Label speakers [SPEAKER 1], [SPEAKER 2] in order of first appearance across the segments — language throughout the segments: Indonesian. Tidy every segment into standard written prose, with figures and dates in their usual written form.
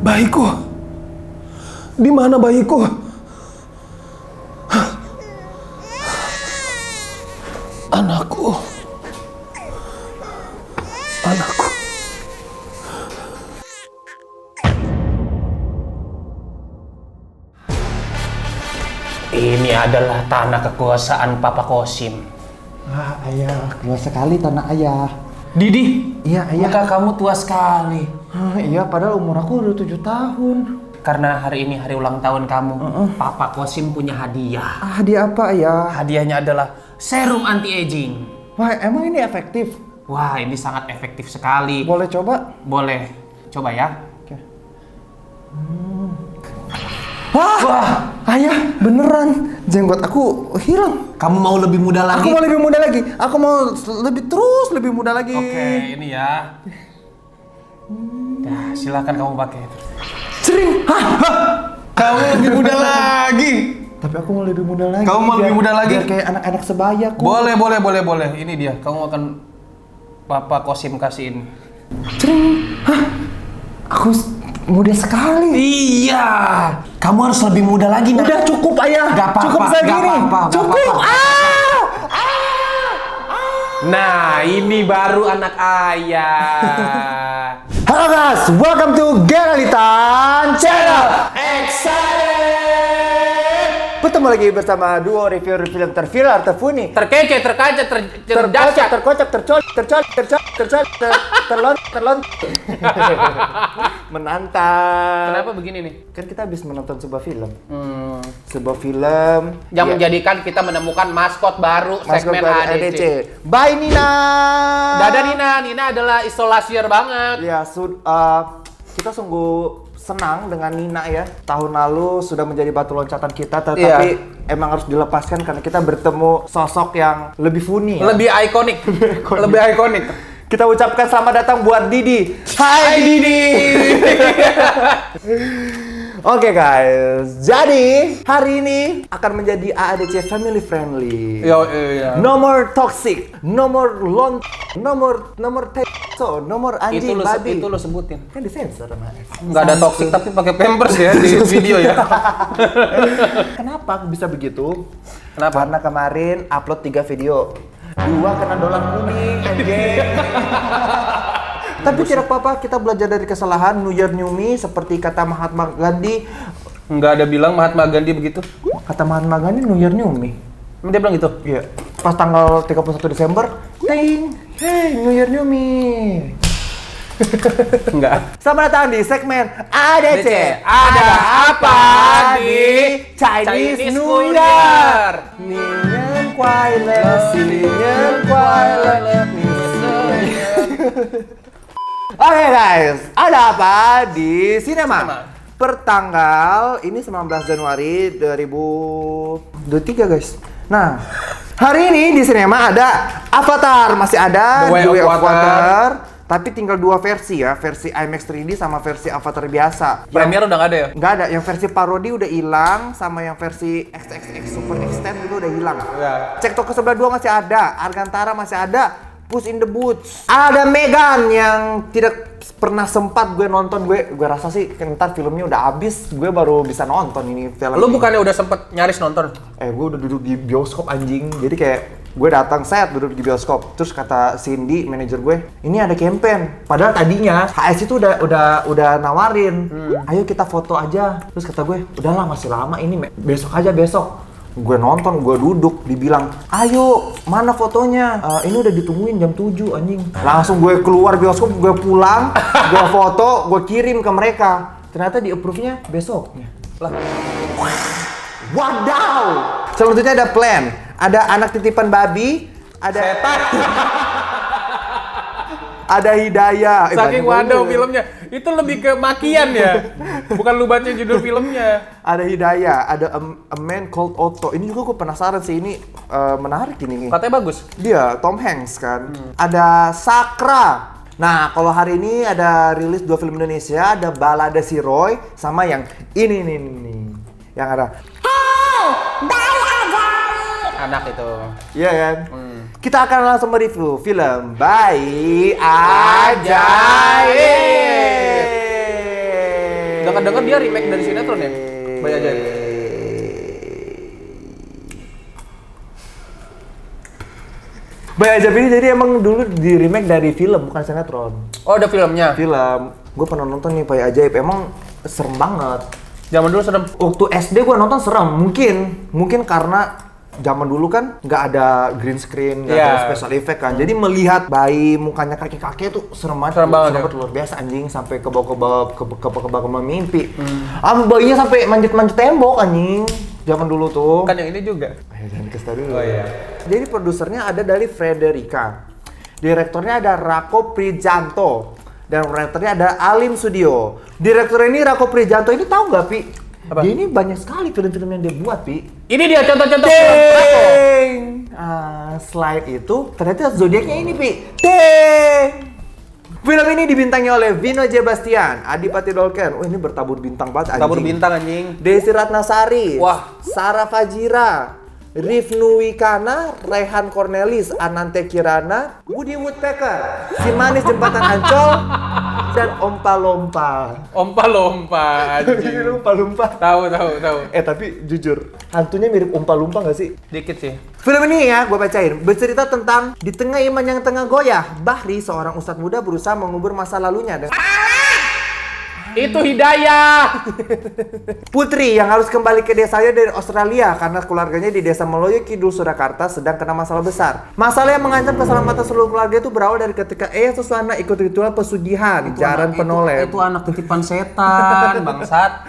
[SPEAKER 1] Bayiku. Di mana bayiku? Anakku. Anakku. Ini adalah tanah kekuasaan Papa Kosim.
[SPEAKER 2] Ayah, luas sekali tanah ayah.
[SPEAKER 1] Didi,
[SPEAKER 2] Iya, ayah.
[SPEAKER 1] muka kamu tua sekali.
[SPEAKER 2] Iya, padahal umur aku udah 7 tahun.
[SPEAKER 1] Karena hari ini hari ulang tahun kamu, Papa Kosim punya hadiah.
[SPEAKER 2] Hadiah apa, ayah?
[SPEAKER 1] Hadiahnya adalah serum anti-aging.
[SPEAKER 2] Wah, emang ini efektif?
[SPEAKER 1] Wah, ini sangat efektif sekali.
[SPEAKER 2] Boleh coba?
[SPEAKER 1] Boleh. Coba ya.
[SPEAKER 2] Oke. Wah, ayah, beneran. Jenggot aku hilang.
[SPEAKER 1] Kamu mau lebih muda lagi?
[SPEAKER 2] Aku mau lebih muda lagi. Aku mau lebih muda lagi.
[SPEAKER 1] Oke, ini ya. Dah, silakan kamu pakai.
[SPEAKER 2] Sering.
[SPEAKER 1] Kamu lebih muda lagi.
[SPEAKER 2] Tapi aku mau lebih muda lagi.
[SPEAKER 1] Kamu mau lebih muda lagi?
[SPEAKER 2] Biar kayak anak-anak sebayaku.
[SPEAKER 1] Boleh. Ini dia. Kamu akan Papa Kosim kasihin.
[SPEAKER 2] Sering. Aku muda sekali.
[SPEAKER 1] Iya. Kamu harus lebih muda lagi, Nak.
[SPEAKER 2] Udah cukup, ayah.
[SPEAKER 1] Gak apa-apa.
[SPEAKER 2] Cukup segini. Cukup.
[SPEAKER 1] Nah, ini baru anak ayah.
[SPEAKER 2] Halo guys, welcome to Geralitan Channel. Bertemu lagi bersama duo review film terviral, terfuni,
[SPEAKER 1] Terkece, terkaca, terdahsyat.
[SPEAKER 2] terkocak, terlon, menantang.
[SPEAKER 1] Kenapa begini nih?
[SPEAKER 2] Kan kita habis menonton sebuah film. Sebuah film
[SPEAKER 1] Yang menjadikan kita menemukan maskot baru segmen ADC.
[SPEAKER 2] Bye Nina.
[SPEAKER 1] Dadah Nina. Nina adalah isolasier banget.
[SPEAKER 2] Ya, kita sungguh senang dengan Nina ya. Tahun lalu sudah menjadi batu loncatan kita, tetapi emang harus dilepaskan karena kita bertemu sosok yang lebih funny.
[SPEAKER 1] Lebih ikonik. Lebih ikonik.
[SPEAKER 2] Kita ucapkan selamat datang buat Didi. Hai Didi. Oke guys, jadi hari ini akan menjadi AADC family friendly.
[SPEAKER 1] Iya.
[SPEAKER 2] No more toxic, no more so, no more anjing babi.
[SPEAKER 1] Itu lo sebutin.
[SPEAKER 2] Kan disensor sama
[SPEAKER 1] Nggak ada toxic tapi pakai pampers ya di video ya.
[SPEAKER 2] Kenapa aku bisa begitu?
[SPEAKER 1] Kenapa?
[SPEAKER 2] Karena kemarin upload 3 video. 2 kena dolar kuning, anjing. Tapi tidak apa-apa, kita belajar dari kesalahan. New Year New Me, seperti kata Mahatma Gandhi.
[SPEAKER 1] Nggak ada bilang Mahatma Gandhi begitu.
[SPEAKER 2] Kata Mahatma Gandhi, New Year New Me.
[SPEAKER 1] Dia bilang gitu?
[SPEAKER 2] Iya. Pas tanggal 31 Desember, ting, hey, New Year New Me.
[SPEAKER 1] Enggak.
[SPEAKER 2] Selamat datang di segmen ADC.
[SPEAKER 1] Ada apa di
[SPEAKER 2] Chinese
[SPEAKER 1] Chinese
[SPEAKER 2] New
[SPEAKER 1] New
[SPEAKER 2] Year?
[SPEAKER 1] Year?
[SPEAKER 2] Ningen Kuai Le, Ningen Kuai Le. Oke guys, ada apa di sinema? Pertanggal ini 19 Januari 2023 guys. Nah, hari ini di sinema ada Avatar, masih ada
[SPEAKER 1] The Way of Water.
[SPEAKER 2] Tapi tinggal 2 versi ya, versi IMAX 3D sama versi Avatar biasa.
[SPEAKER 1] Premiere udah nggak ada ya?
[SPEAKER 2] Nggak ada, yang versi parodi udah hilang, sama yang versi XXX Super Extend itu udah hilang.
[SPEAKER 1] Ya.
[SPEAKER 2] Cek toko sebelah 2 masih ada, Argantara masih ada, Puss in the Boots. Ada Megan yang tidak pernah sempat gue nonton, gue rasa sih ntar filmnya udah habis, gue baru bisa nonton ini film.
[SPEAKER 1] Lu bukannya udah sempet nyaris nonton?
[SPEAKER 2] Gue udah duduk di bioskop anjing, jadi kayak gue datang set duduk di bioskop, terus kata Cindy manajer gue, ini ada campaign. Padahal tadinya HS itu udah nawarin, ayo kita foto aja. Terus kata gue, udahlah masih lama ini, besok aja besok. Gue nonton, gue duduk, dibilang, ayo mana fotonya? Ini udah ditungguin jam 7 anjing. Langsung gue keluar bioskop, gue pulang, gue foto, gue kirim ke mereka. Ternyata di approve-nya besoknya. Lah. Wadaw! Selanjutnya ada Plan. Ada anak titipan babi, ada
[SPEAKER 1] Setan.
[SPEAKER 2] ada Hidayah.
[SPEAKER 1] Saking wadaw filmnya. Itu lebih ke makian ya. Bukan lu baca judul filmnya.
[SPEAKER 2] Ada Hidayah, ada a Man Called Otto. Ini juga gue penasaran sih, ini menarik ini.
[SPEAKER 1] Katanya bagus.
[SPEAKER 2] Dia Tom Hanks kan. Ada Sakra. Nah, kalau hari ini ada rilis 2 film Indonesia, ada Balada Si Roy sama yang ini nih. Yang ada
[SPEAKER 1] Anak itu.
[SPEAKER 2] iya kan? Kita akan langsung mereview film Bayi Ajaib.
[SPEAKER 1] dengar dia remake dari sinetron ya? Bayi Ajaib.
[SPEAKER 2] Bayi Ajaib ini jadi emang dulu di remake dari film, bukan sinetron.
[SPEAKER 1] Oh, ada filmnya?
[SPEAKER 2] Film. Gue pernah nonton nih Bayi Ajaib, emang serem banget.
[SPEAKER 1] Zaman dulu serem.
[SPEAKER 2] Waktu SD gue nonton serem, mungkin karena zaman dulu kan nggak ada green screen, nggak ada special effect kan. Jadi melihat bayi mukanya kaki-kaki itu serem banget.
[SPEAKER 1] Serem banget,
[SPEAKER 2] luar biasa anjing, sampai ke bawah mimpi. Bayinya sampai manjat-manjat tembok anjing. Zaman dulu tuh.
[SPEAKER 1] Kan yang ini juga.
[SPEAKER 2] Ayo jangan dikasih dulu.
[SPEAKER 1] Oh iya.
[SPEAKER 2] Jadi produsernya ada dari Frederica. Direkturnya ada Rako Prijanto. Dan direkturnya ada Alim Studio. Direktur ini Rako Prijanto ini tahu nggak, Pi?
[SPEAKER 1] Apa?
[SPEAKER 2] Dia ini banyak sekali film-film yang dia buat, Pi.
[SPEAKER 1] Ini dia contoh-contoh film Rako.
[SPEAKER 2] Slide itu ternyata zodiaknya ini, Pi. Deng! Film ini dibintangi oleh Vino J. Bastian, Adipati Dolken. Oh, ini bertabur bintang banget anjing.
[SPEAKER 1] Tabur bintang anjing.
[SPEAKER 2] Desi Ratnasari.
[SPEAKER 1] Wah.
[SPEAKER 2] Sarah Fajira. Rifnu Wikana, Rehan Cornelis, Anante Kirana, Woody Woodpecker, Si Manis Jembatan Ancol, dan Ompa Lompa.
[SPEAKER 1] Ompa-lompa anjing.
[SPEAKER 2] Ompa Lompa.
[SPEAKER 1] Tahu.
[SPEAKER 2] Tapi jujur, hantunya mirip Ompa Lompa nggak sih?
[SPEAKER 1] Dikit sih.
[SPEAKER 2] Film ini ya, gue bacain. Bercerita tentang di tengah iman yang tengah goyah, Bahri, seorang ustadz muda berusaha mengubur masa lalunya dengan
[SPEAKER 1] Itu Hidayah.
[SPEAKER 2] Putri yang harus kembali ke desanya dari Australia karena keluarganya di desa Meloyo Kidul Surakarta sedang kena masalah besar. Masalah yang mengancam keselamatan seluruh keluarga itu berawal dari ketika Suswana ikut ritual pesugihan, jaran penoleh.
[SPEAKER 1] Itu anak titipan setan, bangsat.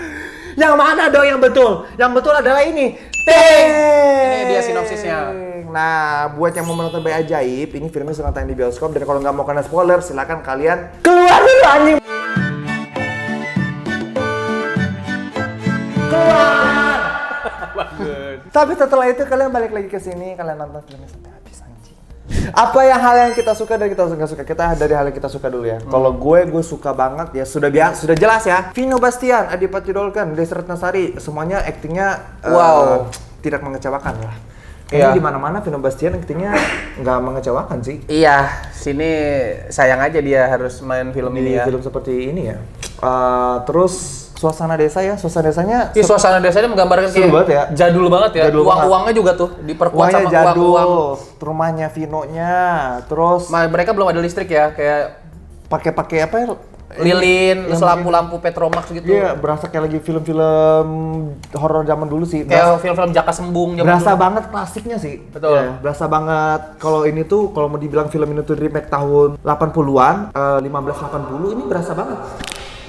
[SPEAKER 2] Yang mana dong yang betul? Yang betul adalah ini.
[SPEAKER 1] Ini dia sinopsisnya.
[SPEAKER 2] Nah, buat yang mau menonton Bayi Ajaib, ini filmnya sedang tayang di bioskop dan kalau nggak mau kena spoiler, silakan kalian keluar dulu anjing. Tapi setelah itu kalian balik lagi ke sini, kalian nonton filmnya sampai habis anjing. Apa hal yang kita suka dan kita nggak suka? Kita dari hal yang kita suka dulu ya. Kalau gue suka banget ya sudah jelas ya. Vino Bastian, Adipati Dolken, Desi Ratnasari, semuanya aktingnya tidak mengecewakan lah. Kayaknya di mana-mana Vino Bastian aktingnya nggak mengecewakan sih.
[SPEAKER 1] Iya, sini sayang aja dia harus main film ini ya.
[SPEAKER 2] Film seperti ini ya. Terus suasana desa ya, suasana desanya
[SPEAKER 1] suasana desanya menggambarkan
[SPEAKER 2] seru banget ya.
[SPEAKER 1] Jadul banget ya. Uang-uangnya juga tuh diperkuat sama
[SPEAKER 2] jadul.
[SPEAKER 1] uang-uang.
[SPEAKER 2] Rumahnya Vino-nya, terus
[SPEAKER 1] Mereka belum ada listrik ya, kayak
[SPEAKER 2] pakai apa ya?
[SPEAKER 1] lilin, lampu-lampu Petromax gitu.
[SPEAKER 2] Iya, berasa kayak lagi film-film horor zaman dulu sih.
[SPEAKER 1] Kayak film-film Jaka Sembung zaman
[SPEAKER 2] berasa
[SPEAKER 1] dulu.
[SPEAKER 2] banget klasiknya sih.
[SPEAKER 1] Betul.
[SPEAKER 2] Ya, berasa banget. Kalau ini tuh, kalau mau dibilang film ini tuh remake tahun 80-an, 1580, ini berasa banget.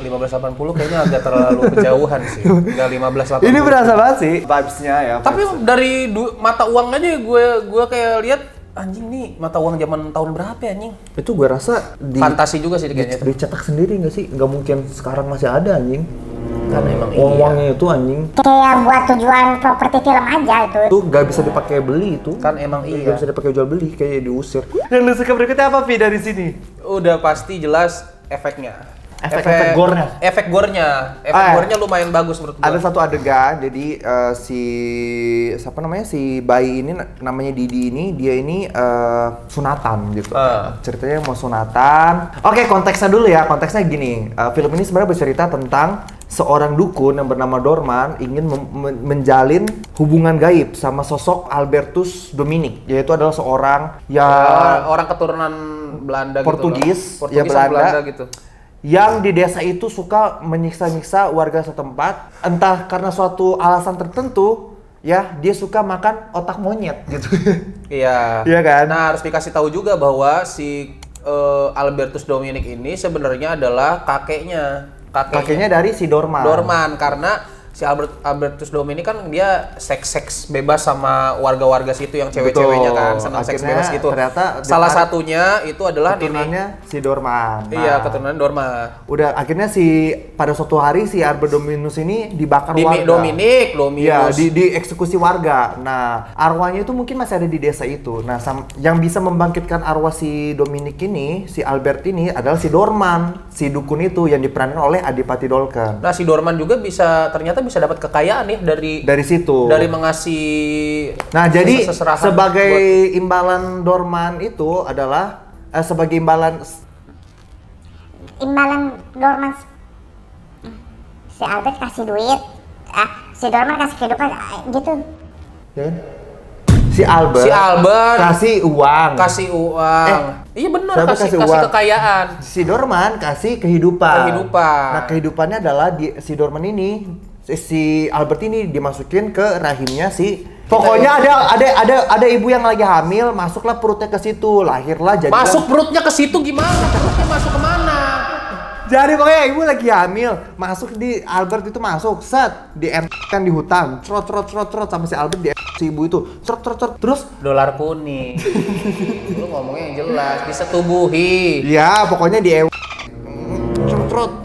[SPEAKER 1] 1580 kayaknya agak terlalu kejauhan sih. Enggak 1580.
[SPEAKER 2] Ini berasa banget sih vibes-nya ya.
[SPEAKER 1] Tapi dari mata uang aja gue kayak lihat anjing nih mata uang zaman tahun berapa ya anjing?
[SPEAKER 2] Itu gue rasa
[SPEAKER 1] fantasi juga sih kayaknya.
[SPEAKER 2] Dicetak sendiri nggak sih? Nggak mungkin sekarang masih ada anjing.
[SPEAKER 1] Karena emang
[SPEAKER 2] uang-uangnya itu anjing.
[SPEAKER 3] Kayak buat tujuan properti film aja itu.
[SPEAKER 2] Itu nggak bisa dipakai beli itu.
[SPEAKER 1] Kan emang
[SPEAKER 2] Nggak bisa dipakai jual beli, kayak diusir. Yang lu suka berikutnya apa Vi dari sini?
[SPEAKER 1] Udah pasti jelas efeknya.
[SPEAKER 2] Efek gore-nya.
[SPEAKER 1] Efek gore-nya lumayan bagus menurut gua.
[SPEAKER 2] Ada satu adegan, jadi si bayi ini namanya Didi ini, dia ini sunatan gitu. Ceritanya mau sunatan. Oke, konteksnya dulu ya. Konteksnya gini. Film ini sebenarnya bercerita tentang seorang dukun yang bernama Dorman ingin menjalin hubungan gaib sama sosok Albertus Dominic, yaitu adalah seorang
[SPEAKER 1] orang keturunan Belanda
[SPEAKER 2] Portugis,
[SPEAKER 1] gitu loh.
[SPEAKER 2] ya Belanda
[SPEAKER 1] gitu.
[SPEAKER 2] Yang di desa itu suka menyiksa-nyiksa warga setempat, entah karena suatu alasan tertentu, ya dia suka makan otak monyet gitu.
[SPEAKER 1] Iya.
[SPEAKER 2] Iya kan?
[SPEAKER 1] Nah, harus dikasih tahu juga bahwa si Albertus Dominic ini sebenarnya adalah kakeknya
[SPEAKER 2] dari si Dorman.
[SPEAKER 1] Karena si Albertus Dominic kan dia seks bebas sama warga-warga situ yang cewek-ceweknya kan, senang seks bebas gitu.
[SPEAKER 2] Ternyata
[SPEAKER 1] salah satunya itu adalah
[SPEAKER 2] keturunannya si Dorman.
[SPEAKER 1] Iya, keturunan Dorman.
[SPEAKER 2] Udah akhirnya pada suatu hari si Albertus ini dibakar warga.
[SPEAKER 1] Dominus.
[SPEAKER 2] Iya, dieksekusi warga. Nah, arwahnya itu mungkin masih ada di desa itu. Nah, yang bisa membangkitkan arwah si Dominic ini, si Albert ini adalah si Dorman, si dukun itu yang diperankan oleh Adipati Dolken.
[SPEAKER 1] Nah, si Dorman juga ternyata bisa dapat kekayaan nih
[SPEAKER 2] dari situ.
[SPEAKER 1] Dari mengasih.
[SPEAKER 2] Nah, jadi sebagai imbalan Dorman itu adalah sebagai imbalan
[SPEAKER 3] Dorman si Albert kasih duit, si Dorman kasih kehidupan, gitu.
[SPEAKER 2] Ya kan? Si Albert kasih uang.
[SPEAKER 1] Iya benar,
[SPEAKER 2] siapa
[SPEAKER 1] kasih
[SPEAKER 2] uang?
[SPEAKER 1] kekayaan.
[SPEAKER 2] Si Dorman kasih kehidupan.
[SPEAKER 1] Kehidupan.
[SPEAKER 2] Nah, kehidupannya adalah si Dorman ini, si Albert ini dimasukin ke rahimnya si. Pokoknya ada ibu yang lagi hamil, masuklah perutnya ke situ, lahirlah jadi.
[SPEAKER 1] Masuk perutnya ke situ gimana? Perutnya masuk kemana?
[SPEAKER 2] Jadi pokoknya ibu lagi hamil, masuk di Albert itu masuk, set kan di hutan, trot sama si Albert di si ibu itu, trot terus
[SPEAKER 1] Dolar kuning. Lu ngomongnya yang jelas, disetubuhi.
[SPEAKER 2] ya pokoknya di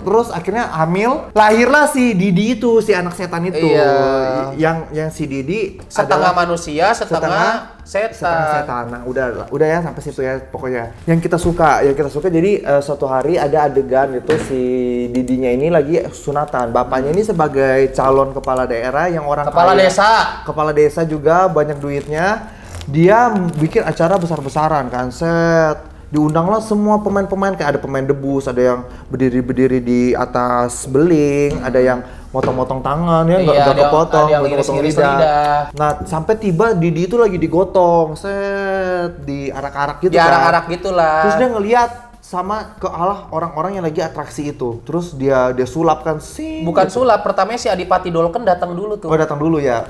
[SPEAKER 2] terus akhirnya hamil, lahirlah si Didi itu, si anak setan itu.
[SPEAKER 1] Iya.
[SPEAKER 2] Yang si Didi
[SPEAKER 1] Setengah
[SPEAKER 2] adalah
[SPEAKER 1] manusia, setengah setan.
[SPEAKER 2] Nah, udah ya sampai situ ya pokoknya. Yang kita suka jadi suatu hari ada adegan itu si Didinya ini lagi sunatan. Bapaknya ini sebagai calon kepala daerah yang orang
[SPEAKER 1] Kepala
[SPEAKER 2] kaya.
[SPEAKER 1] desa.
[SPEAKER 2] Kepala desa juga banyak duitnya. Dia bikin acara besar-besaran kan, set. Diundanglah semua pemain-pemain, kayak ada pemain debus, ada yang berdiri di atas beling, ada yang motong-motong tangan ya, nggak kepotong, motong lidah. Nah, sampai tiba Didi itu lagi digotong, set, diarak-arak gitu.
[SPEAKER 1] Diarak-arak gitulah.
[SPEAKER 2] Terus dia ngeliat sama ke arah orang-orang yang lagi atraksi itu. Terus dia sulap kan sih.
[SPEAKER 1] Bukan sulap, pertamanya si Adipati Dolken datang dulu tuh.
[SPEAKER 2] Oh, datang dulu ya.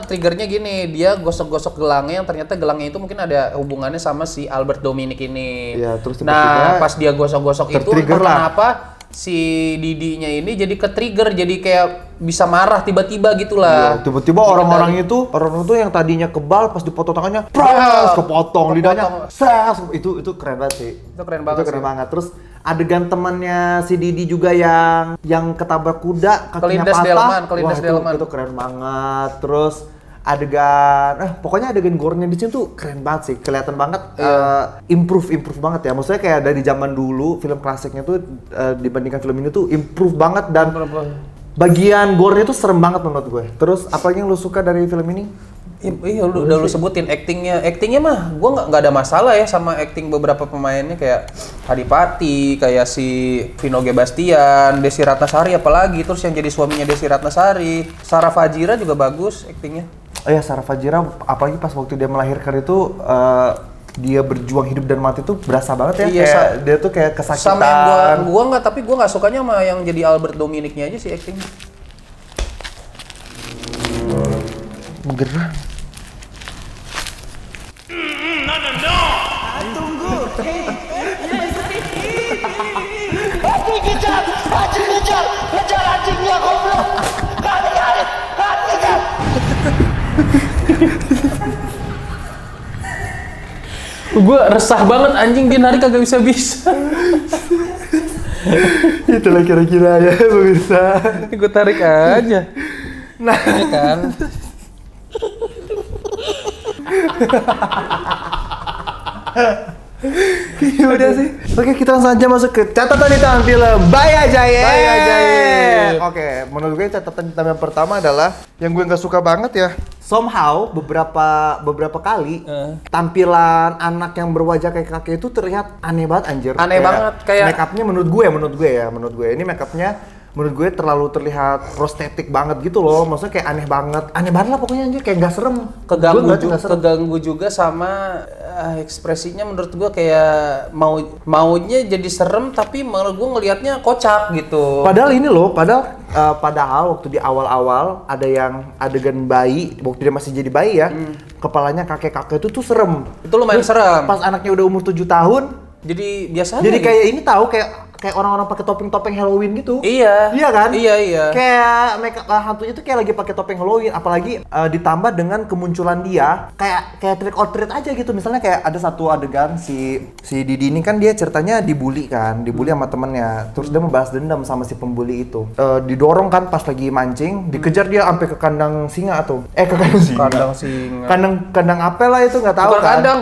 [SPEAKER 1] Triggernya gini, dia gosok-gosok gelangnya, yang ternyata gelangnya itu mungkin ada hubungannya sama si Albert Dominic ini.
[SPEAKER 2] Iya, terus
[SPEAKER 1] nah, pas dia gosok-gosok itu,
[SPEAKER 2] entah
[SPEAKER 1] kenapa si Didinya ini jadi ke-trigger, jadi kayak bisa marah tiba-tiba gitulah.
[SPEAKER 2] Iya, tiba-tiba orang-orang itu yang tadinya kebal pas dipotong tangannya, pras, kepotong lidahnya, ses, itu keren banget sih.
[SPEAKER 1] Itu keren banget.
[SPEAKER 2] Terus adegan temannya si Didi juga yang ketabrak kuda, kakinya patah.
[SPEAKER 1] Kelindes Delman.
[SPEAKER 2] Itu keren banget. Terus adegan, pokoknya adegan gore-nya di sini tuh keren banget sih, kelihatan banget improve banget ya. Maksudnya kayak dari zaman dulu film klasiknya tuh dibandingkan film ini tuh improve banget dan bagian gore-nya tuh serem banget menurut gue. Terus apalagi yang lu suka dari film ini?
[SPEAKER 1] Iya, udah lu sebutin actingnya mah gue nggak ada masalah ya sama acting beberapa pemainnya, kayak Adipati, kayak si Vino G. Bastian, Desi Ratnasari apalagi, terus yang jadi suaminya Desi Ratnasari, Sarah Fajira juga bagus actingnya.
[SPEAKER 2] Oh ya, Sarah Fajira apalagi pas waktu dia melahirkan itu dia berjuang hidup dan mati tuh berasa banget ya.
[SPEAKER 1] Iya,
[SPEAKER 2] kayak dia tuh kayak kesakitan.
[SPEAKER 1] Sama yang gua nggak sukanya sama yang jadi Albert Dominicnya aja sih actingnya.
[SPEAKER 2] Gerah.
[SPEAKER 4] No. Tunggu. Kejar anjingnya goblok. Kejar.
[SPEAKER 1] Gue resah banget anjing, dia narik kagak bisa-bisa.
[SPEAKER 2] Itulah kira-kira ya pemirsa.
[SPEAKER 1] Gue tarik aja.
[SPEAKER 2] Nah,
[SPEAKER 1] ya kan.
[SPEAKER 2] Ya udah sih. Oke, kita langsung aja masuk ke catatan hitam film Baya Jaye. Oke, menurut gue catatan hitam yang pertama adalah yang gue nggak suka banget ya. Somehow beberapa kali tampilan anak yang berwajah kayak kakek itu terlihat aneh banget anjir.
[SPEAKER 1] Aneh banget, kayak
[SPEAKER 2] make upnya menurut gue ini make upnya menurut gue terlalu terlihat prostetik banget gitu loh. Maksudnya kayak aneh banget lah pokoknya anjir, kayak nggak serem.
[SPEAKER 1] Keganggu juga sama ekspresinya, menurut gue kayak maunya jadi serem tapi malah gue ngelihatnya kocak gitu.
[SPEAKER 2] Padahal waktu di awal-awal ada yang adegan bayi, waktu dia masih jadi bayi ya, kepalanya kakek-kakek itu tuh serem.
[SPEAKER 1] Itu lumayan serem.
[SPEAKER 2] Pas anaknya udah umur 7 tahun,
[SPEAKER 1] jadi biasa aja.
[SPEAKER 2] jadi kayak ini tahu kayak orang-orang pakai topeng-topeng Halloween gitu.
[SPEAKER 1] Iya.
[SPEAKER 2] Iya kan?
[SPEAKER 1] Iya.
[SPEAKER 2] Kayak hantunya tuh kayak lagi pakai topeng Halloween, apalagi ditambah dengan kemunculan dia kayak trick or treat aja gitu. Misalnya kayak ada satu adegan si Didi ini kan dia ceritanya dibully sama temennya. Terus dia membalas dendam sama si pembuli itu. Didorong kan pas lagi mancing, dikejar dia sampai ke kandang singa tuh. Ke kandang singa.
[SPEAKER 1] Kandang singa.
[SPEAKER 2] Kandang apa lah itu nggak tahu.
[SPEAKER 1] Bukan
[SPEAKER 2] kan.
[SPEAKER 1] Kandang,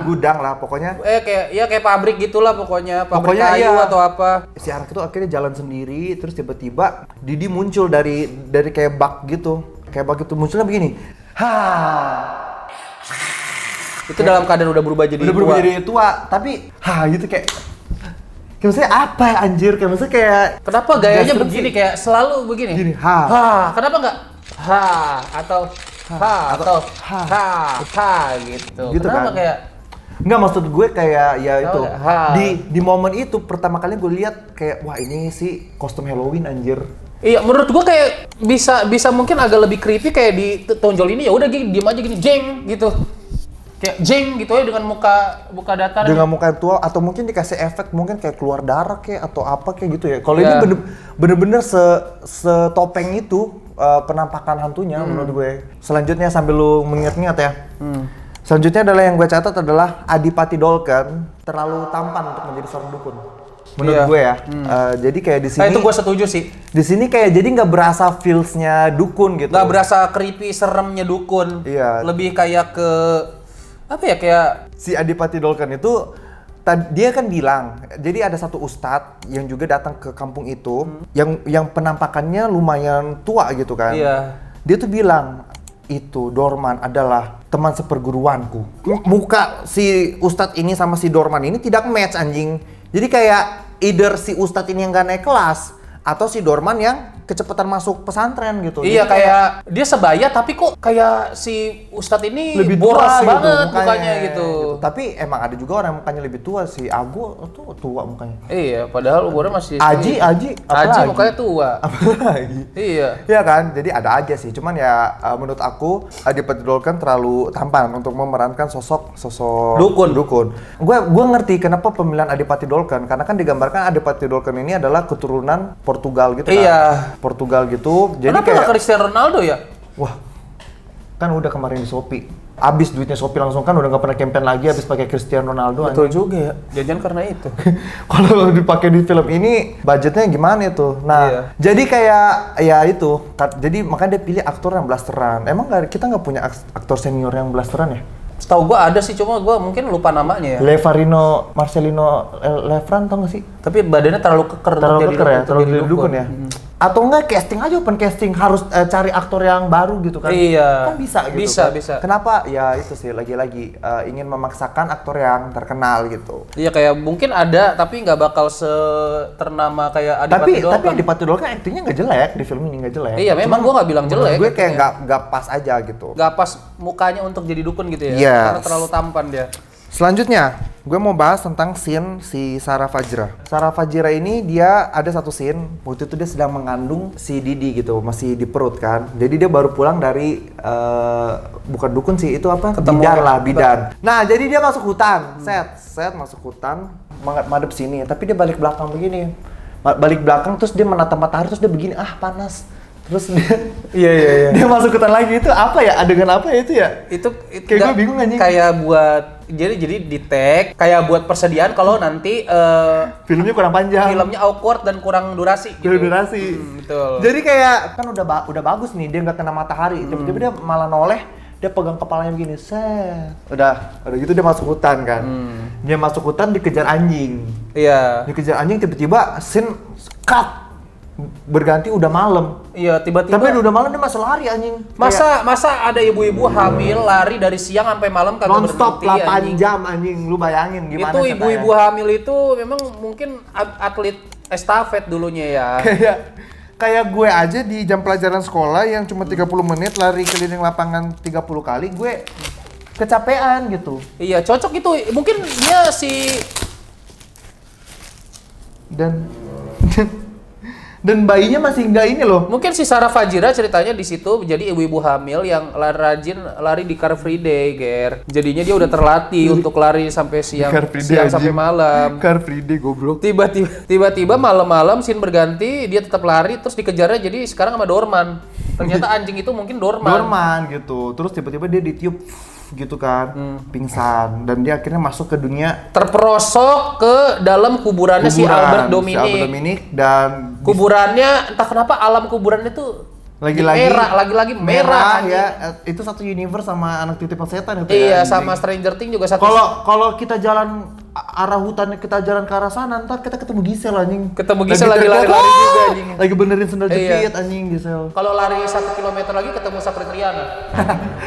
[SPEAKER 1] gudang
[SPEAKER 2] lah pokoknya.
[SPEAKER 1] Kayak pabrik gitulah pokoknya kayu
[SPEAKER 2] iya.
[SPEAKER 1] atau apa.
[SPEAKER 2] Si anak itu akhirnya jalan sendiri, terus tiba-tiba Didi muncul dari kayak bug gitu. Munculnya begini.
[SPEAKER 1] Itu dalam keadaan udah berubah jadi
[SPEAKER 2] tua, tapi gitu kayak Kayak maksudnya apa ya anjir? Kayak maksudnya kayak
[SPEAKER 1] Kenapa gayanya
[SPEAKER 2] nggak seru
[SPEAKER 1] begini
[SPEAKER 2] sih.
[SPEAKER 1] kayak selalu begini?
[SPEAKER 2] Gini, ha.
[SPEAKER 1] Kenapa nggak ha atau atau ha gitu.
[SPEAKER 2] Gitu
[SPEAKER 1] Kenapa
[SPEAKER 2] kan?
[SPEAKER 1] kayak
[SPEAKER 2] Nggak, maksud gue kayak ya itu
[SPEAKER 1] nggak? Ha.
[SPEAKER 2] di momen itu pertama kali gue lihat kayak wah ini sih kostum Halloween anjir.
[SPEAKER 1] Iya, menurut gua kayak bisa mungkin agak lebih creepy kayak di tonjol ini ya udah gini diem aja gini jeng gitu. Kayak jeng gitu ya dengan muka datar.
[SPEAKER 2] Dengan muka yang tua atau mungkin dikasih efek mungkin kayak keluar darah kayak atau apa kayak gitu ya. Kalau
[SPEAKER 1] Iya.
[SPEAKER 2] ini bener-bener setopeng itu penampakan hantunya menurut gue. Selanjutnya sambil lu mengingat-ingat ya. Selanjutnya adalah yang gue catat adalah Adipati Dolken terlalu tampan untuk menjadi seorang dukun. Menurut
[SPEAKER 1] Iya.
[SPEAKER 2] gue ya. Jadi kayak di sini
[SPEAKER 1] Nah, itu gua setuju sih.
[SPEAKER 2] di sini kayak jadi nggak berasa feels-nya dukun gitu.
[SPEAKER 1] Nggak berasa creepy seremnya dukun.
[SPEAKER 2] Iya.
[SPEAKER 1] Lebih kayak ke apa ya kayak
[SPEAKER 2] Si Adipati Dolken itu dia kan bilang, jadi ada satu ustadz yang juga datang ke kampung itu yang penampakannya lumayan tua gitu kan.
[SPEAKER 1] Iya.
[SPEAKER 2] Dia tuh bilang itu Dorman adalah teman seperguruanku. Muka si ustadz ini sama si Dorman ini tidak match anjing. Jadi kayak either si ustadz ini yang gak naik kelas atau si Dorman yang kecepatan masuk pesantren gitu.
[SPEAKER 1] iya
[SPEAKER 2] Jadi
[SPEAKER 1] kayak dia sebaya tapi kok kayak si Ustadz ini
[SPEAKER 2] lebih
[SPEAKER 1] boros
[SPEAKER 2] tua
[SPEAKER 1] banget
[SPEAKER 2] gitu,
[SPEAKER 1] mukanya gitu.
[SPEAKER 2] Tapi emang ada juga orang yang mukanya lebih tua, si Ago tuh tua mukanya.
[SPEAKER 1] Iya, padahal umurnya masih
[SPEAKER 2] Aji,
[SPEAKER 1] Aji
[SPEAKER 2] apalagi?
[SPEAKER 1] mukanya tua.
[SPEAKER 2] Apalagi?
[SPEAKER 1] Iya.
[SPEAKER 2] Iya kan, jadi ada aja sih. Cuman ya menurut aku Adipati Dolken terlalu tampan untuk memerankan sosok
[SPEAKER 1] Dukun.
[SPEAKER 2] Gue ngerti kenapa pemilihan Adipati Dolken karena kan digambarkan Adipati Dolken ini adalah keturunan Portugal gitu kan.
[SPEAKER 1] Iya.
[SPEAKER 2] Portugal gitu. Jadi
[SPEAKER 1] Kenapa
[SPEAKER 2] kayak
[SPEAKER 1] nggak Cristiano Ronaldo ya?
[SPEAKER 2] wah, kan udah kemarin di Shopee. Abis duitnya Shopee langsung kan udah nggak pernah campaign lagi abis pakai Cristiano Ronaldo.
[SPEAKER 1] Betul juga ya. Jajan karena itu.
[SPEAKER 2] Kalau dipakai di film ini budgetnya gimana itu? Nah,
[SPEAKER 1] Iya.
[SPEAKER 2] jadi kayak ya itu. Jadi makanya dia pilih aktor yang blasteran. Emang kita nggak punya aktor senior yang blasteran ya?
[SPEAKER 1] Setahu gua ada sih, cuma gua mungkin lupa namanya ya.
[SPEAKER 2] Levarino Marcelino Lefran tau nggak sih?
[SPEAKER 1] Tapi badannya terlalu keker
[SPEAKER 2] Terlalu
[SPEAKER 1] untuk
[SPEAKER 2] keker ya,
[SPEAKER 1] untuk
[SPEAKER 2] terlalu
[SPEAKER 1] jadi
[SPEAKER 2] jadi dukun ya. Atau enggak casting aja, open casting, harus cari aktor yang baru gitu kan.
[SPEAKER 1] Iya.
[SPEAKER 2] Kan bisa gitu
[SPEAKER 1] Bisa,
[SPEAKER 2] kan.
[SPEAKER 1] bisa.
[SPEAKER 2] Kenapa? Ya itu sih lagi-lagi ingin memaksakan aktor yang terkenal gitu.
[SPEAKER 1] Iya kayak mungkin ada tapi nggak bakal ternama kayak Adipati Dolken.
[SPEAKER 2] Tapi Adipati Dolken aktingnya nggak jelek di film ini, nggak jelek.
[SPEAKER 1] Iya, memang gua nggak bilang
[SPEAKER 2] menurut
[SPEAKER 1] jelek
[SPEAKER 2] gue kayak
[SPEAKER 1] aktingnya.
[SPEAKER 2] nggak pas aja gitu.
[SPEAKER 1] Nggak pas mukanya untuk jadi dukun gitu ya.
[SPEAKER 2] Yes.
[SPEAKER 1] Karena terlalu tampan dia.
[SPEAKER 2] Selanjutnya, gue mau bahas tentang scene si Sarah Fajra. Sarah Fajra ini dia ada satu scene, waktu itu dia sedang mengandung si Didi gitu, masih di perut kan. Jadi dia baru pulang dari, bukan dukun sih, itu apa?
[SPEAKER 1] Ketemu
[SPEAKER 2] Bidan lah, bidan. Nah, jadi dia masuk hutan, set masuk hutan, madep sini, tapi dia balik belakang begini. Balik belakang terus dia menatap matahari, terus dia begini, panas. Terus dia
[SPEAKER 1] Iya.
[SPEAKER 2] dia masuk hutan lagi, itu apa ya? Adegan apa ya itu ya?
[SPEAKER 1] Itu
[SPEAKER 2] Kayak
[SPEAKER 1] nggak-
[SPEAKER 2] gue bingung anjing.
[SPEAKER 1] Kayak buat jadi di tag kayak buat persediaan kalau nanti
[SPEAKER 2] Filmnya kurang panjang.
[SPEAKER 1] filmnya awkward dan kurang durasi gitu.
[SPEAKER 2] Durasi.
[SPEAKER 1] Betul.
[SPEAKER 2] Jadi kayak kan udah bagus nih, dia nggak kena matahari. Tiba-tiba dia malah noleh, dia pegang kepalanya begini, set. Udah gitu dia masuk hutan kan. Dia masuk hutan dikejar anjing.
[SPEAKER 1] Iya.
[SPEAKER 2] Dikejar anjing tiba-tiba scene cut. Berganti udah malam.
[SPEAKER 1] Iya, tiba-tiba
[SPEAKER 2] Tapi udah malam dia masih lari anjing.
[SPEAKER 1] masa ada ibu-ibu hamil lari dari siang sampai malam kagak
[SPEAKER 2] Non-stop
[SPEAKER 1] berhenti
[SPEAKER 2] 8
[SPEAKER 1] anjing.
[SPEAKER 2] jam anjing. Lu bayangin gimana
[SPEAKER 1] Itu
[SPEAKER 2] ceritanya.
[SPEAKER 1] ibu-ibu hamil itu memang mungkin atlet estafet dulunya ya.
[SPEAKER 2] Kayak gue aja di jam pelajaran sekolah yang cuma 30 menit lari keliling lapangan 30 kali, gue kecapean gitu.
[SPEAKER 1] Iya, cocok itu. Mungkin dia
[SPEAKER 2] Dan bayinya masih nggak ini loh.
[SPEAKER 1] mungkin si Sarah Fajira ceritanya di situ jadi ibu-ibu hamil yang rajin lari di Car Free Day, Ger. Jadinya dia udah terlatih untuk lari sampai siang sampai malam.
[SPEAKER 2] Car Free Day goblok.
[SPEAKER 1] Tiba-tiba malam-malam scene berganti, dia tetap lari terus dikejarnya jadi sekarang sama Dorman. Ternyata anjing itu mungkin
[SPEAKER 2] Dorman gitu. Terus tiba-tiba dia ditiup gitu kan, pingsan dan dia akhirnya masuk ke dunia
[SPEAKER 1] terperosok ke dalam kuburannya si Albert
[SPEAKER 2] Dominic dan
[SPEAKER 1] Kuburannya entah kenapa alam kuburannya tuh
[SPEAKER 2] Lagi-lagi
[SPEAKER 1] lagi-lagi merah anjing.
[SPEAKER 2] ya. Itu satu universe sama anak titipan setan itu
[SPEAKER 1] Iya,
[SPEAKER 2] ya.
[SPEAKER 1] sama Stranger Things juga satu.
[SPEAKER 2] Kalau kita jalan arah hutan, kita jalan ke arah sana, ntar kita ketemu Gisel anjing.
[SPEAKER 1] Ketemu Gisel lagi
[SPEAKER 2] teriak,
[SPEAKER 1] lari-lari
[SPEAKER 2] "Wah!"
[SPEAKER 1] juga anjing.
[SPEAKER 2] Lagi benerin sendal
[SPEAKER 1] Iya.
[SPEAKER 2] jepit anjing Gisel.
[SPEAKER 1] Kalau lari 1 kilometer lagi ketemu Sakritriana.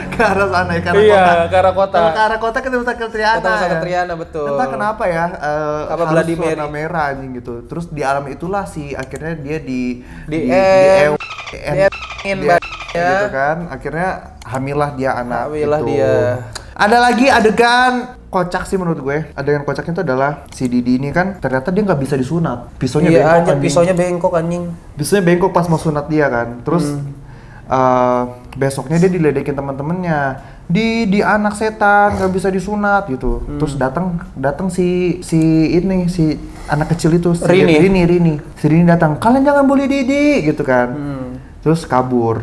[SPEAKER 2] Ke arah sana ya, ke arah
[SPEAKER 1] Iya,
[SPEAKER 2] kota.
[SPEAKER 1] ke arah kota.
[SPEAKER 2] Kalau ke arah kota ketemu Sakritriana.
[SPEAKER 1] Ketemu Sakritriana, betul.
[SPEAKER 2] Entah kenapa ya,
[SPEAKER 1] Apa
[SPEAKER 2] harus
[SPEAKER 1] Bloody Mary.
[SPEAKER 2] warna merah anjing gitu. Terus di alam itulah akhirnya dia di gitu kan. Akhirnya hamillah dia anak
[SPEAKER 1] Hamillah
[SPEAKER 2] gitu.
[SPEAKER 1] dia.
[SPEAKER 2] Ada lagi adegan kocak sih menurut gue. Adegan kocaknya itu adalah si Didi ini kan ternyata dia nggak bisa disunat. Pisaunya
[SPEAKER 1] Iya,
[SPEAKER 2] bengkok
[SPEAKER 1] anjing,
[SPEAKER 2] anjing.
[SPEAKER 1] pisaunya bengkok anjing.
[SPEAKER 2] Pisaunya bengkok pas mau sunat dia kan. Terus besoknya dia diledekin teman-temannya. Di anak setan nggak bisa disunat gitu. Terus datang si anak kecil itu si Rini. Si Rini datang, "Kalian jangan bully Didi," gitu kan. Terus kabur.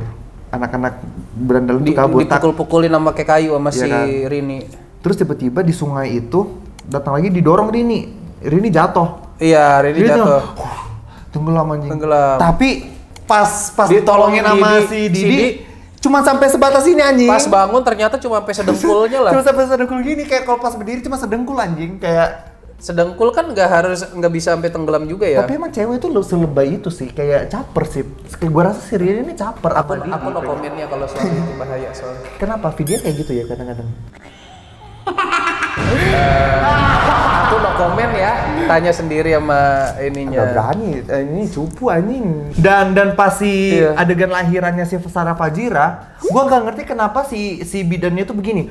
[SPEAKER 2] Anak-anak berandal itu kabur.
[SPEAKER 1] Dipukul-pukulin sama kayak kayu sama
[SPEAKER 2] Iya
[SPEAKER 1] si
[SPEAKER 2] kan?
[SPEAKER 1] Rini.
[SPEAKER 2] Terus tiba-tiba di sungai itu datang lagi didorong Rini. Rini jatuh.
[SPEAKER 1] Iya, Rini jatuh.
[SPEAKER 2] Tenggelam anjing.
[SPEAKER 1] Tenggelam.
[SPEAKER 2] Tapi pas
[SPEAKER 1] Ditolongin
[SPEAKER 2] ditolongin sama
[SPEAKER 1] Didi,
[SPEAKER 2] si Didi cuma sampai sebatas ini anjing.
[SPEAKER 1] Pas bangun ternyata cuma sampai sedengkulnya lah.
[SPEAKER 2] Cuma sampai sedengkul gini, kayak kalau pas berdiri cuma sedengkul anjing, kayak.
[SPEAKER 1] Sedengkul kan nggak bisa sampai tenggelam juga ya.
[SPEAKER 2] Tapi emang cewek itu selebay itu sih, kayak caper sih. Kayak gua rasa si Rini ini caper.
[SPEAKER 1] Aku
[SPEAKER 2] Didi,
[SPEAKER 1] no
[SPEAKER 2] kayak.
[SPEAKER 1] komennya kalau soal itu bahaya soalnya.
[SPEAKER 2] Kenapa video kayak gitu ya kadang-kadang?
[SPEAKER 1] Aku no komen ya. Tanya sendiri sama ininya.
[SPEAKER 2] Nggak berani, ini cupu anjing. Dan pas si
[SPEAKER 1] Iya.
[SPEAKER 2] adegan lahirannya si Sarah Fajira, gua nggak ngerti kenapa si bidannya tuh begini.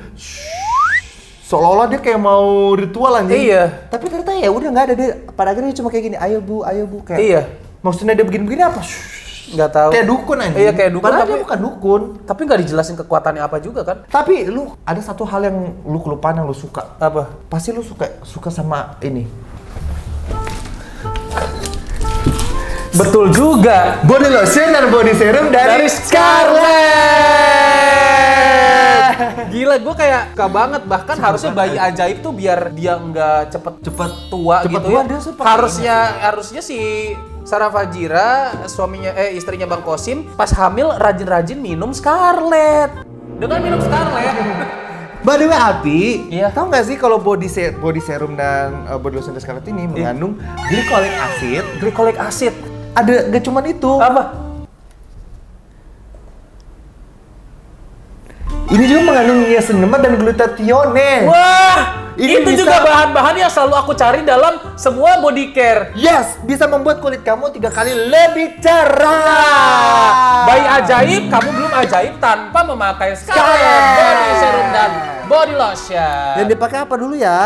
[SPEAKER 2] Seolah-olah dia kayak mau ritual anjing.
[SPEAKER 1] Iya.
[SPEAKER 2] Tapi ternyata ya udah nggak ada, dia pada akhirnya dia cuma kayak gini, ayo bu kayak.
[SPEAKER 1] Iya.
[SPEAKER 2] Maksudnya dia begini-begini apa?
[SPEAKER 1] Nggak tahu.
[SPEAKER 2] Kayak dukun anjing.
[SPEAKER 1] Iya, kayak dukun,
[SPEAKER 2] Padahal
[SPEAKER 1] tapi-
[SPEAKER 2] dia bukan dukun.
[SPEAKER 1] Tapi nggak dijelasin kekuatannya apa juga kan?
[SPEAKER 2] Tapi lu ada satu hal yang lu kelupaan yang lu suka.
[SPEAKER 1] Apa?
[SPEAKER 2] Pasti lu suka sama ini.
[SPEAKER 1] Betul juga.
[SPEAKER 2] Body lotion dan body serum dari Scarlett.
[SPEAKER 1] Gila, gue kayak suka banget. Bahkan harusnya bayi ajaib tuh biar dia nggak cepet tua
[SPEAKER 2] cepet
[SPEAKER 1] gitu
[SPEAKER 2] tua,
[SPEAKER 1] ya.
[SPEAKER 2] dia seperti
[SPEAKER 1] Harusnya si Sarah Fajira, istrinya Bang Kosim, pas hamil rajin-rajin minum Scarlett. Dengan minum Scarlett.
[SPEAKER 2] By the way, Api,
[SPEAKER 1] Iya.
[SPEAKER 2] tahu nggak sih kalau body serum dan body lotion dari Scarlett ini mengandung glycolic acid?
[SPEAKER 1] Glycolic acid.
[SPEAKER 2] Ada gak cuman itu.
[SPEAKER 1] Apa?
[SPEAKER 2] Ini juga mengandung niacinamide dan glutathione.
[SPEAKER 1] Wah,
[SPEAKER 2] Ini
[SPEAKER 1] itu
[SPEAKER 2] bisa-
[SPEAKER 1] juga bahan-bahan yang selalu aku cari dalam semua body care.
[SPEAKER 2] Yes, bisa membuat kulit kamu 3 kali lebih cerah.
[SPEAKER 1] Bayi ajaib, kamu belum ajaib tanpa memakai Scarlett
[SPEAKER 2] Scarlett.
[SPEAKER 1] body serum dan body lotion.
[SPEAKER 2] Dan dipakai apa dulu ya?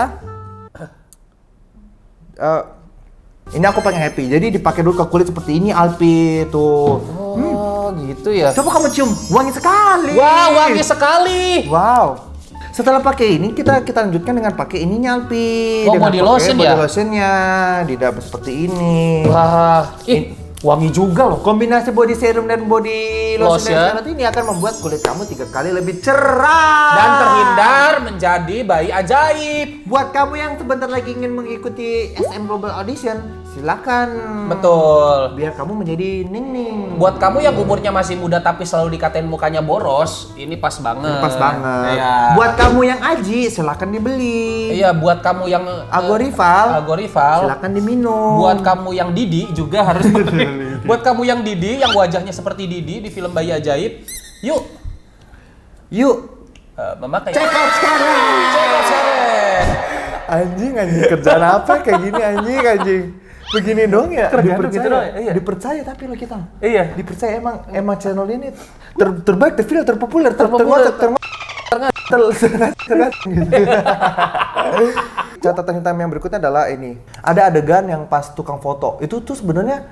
[SPEAKER 2] Ini aku pengen happy. Jadi dipakai dulu ke kulit seperti ini, Alpi tuh.
[SPEAKER 1] Oh, gitu ya.
[SPEAKER 2] Coba kamu cium, wangi sekali.
[SPEAKER 1] Wah, wangi sekali.
[SPEAKER 2] Wow. Setelah pakai ini, kita lanjutkan dengan pakai ininya, Alpi.
[SPEAKER 1] Oh,
[SPEAKER 2] Dengan
[SPEAKER 1] body
[SPEAKER 2] pakai
[SPEAKER 1] lotion ya?
[SPEAKER 2] Body lotionnya, didapat seperti ini.
[SPEAKER 1] Wah, wangi juga loh.
[SPEAKER 2] Kombinasi body serum dan body lotion dari Scarlett ini akan membuat kulit kamu 3 kali lebih cerah.
[SPEAKER 1] Dan terhindar menjadi bayi ajaib.
[SPEAKER 2] Buat kamu yang sebentar lagi ingin mengikuti SM Global Audition, silakan.
[SPEAKER 1] Betul.
[SPEAKER 2] Biar kamu menjadi ning-ning.
[SPEAKER 1] Buat kamu yang umurnya masih muda tapi selalu dikatain mukanya boros, ini pas banget.
[SPEAKER 2] Pas banget.
[SPEAKER 1] Iya.
[SPEAKER 2] Buat kamu yang aji, silakan dibeli.
[SPEAKER 1] Iya, buat kamu yang
[SPEAKER 2] Agorival,
[SPEAKER 1] silakan
[SPEAKER 2] diminum.
[SPEAKER 1] Buat kamu yang Didi juga harus beli. Buat kamu yang Didi, yang wajahnya seperti Didi di film Bayi Ajaib, yuk memakai.
[SPEAKER 2] Check out sekarang.
[SPEAKER 1] Check out sekarang.
[SPEAKER 2] Anjing kerjaan apa kayak gini anjing. Begini dong ya.
[SPEAKER 1] Kerjaan
[SPEAKER 2] dipercaya.
[SPEAKER 1] gitu doang, iya.
[SPEAKER 2] Dipercaya tapi lo kita.
[SPEAKER 1] Iya.
[SPEAKER 2] Dipercaya emang channel ini terbaik, terviral, terpopuler,
[SPEAKER 1] Terpopuler,
[SPEAKER 2] Catatan hitam yang berikutnya adalah ini. Ada adegan yang pas tukang foto. Itu tuh sebenarnya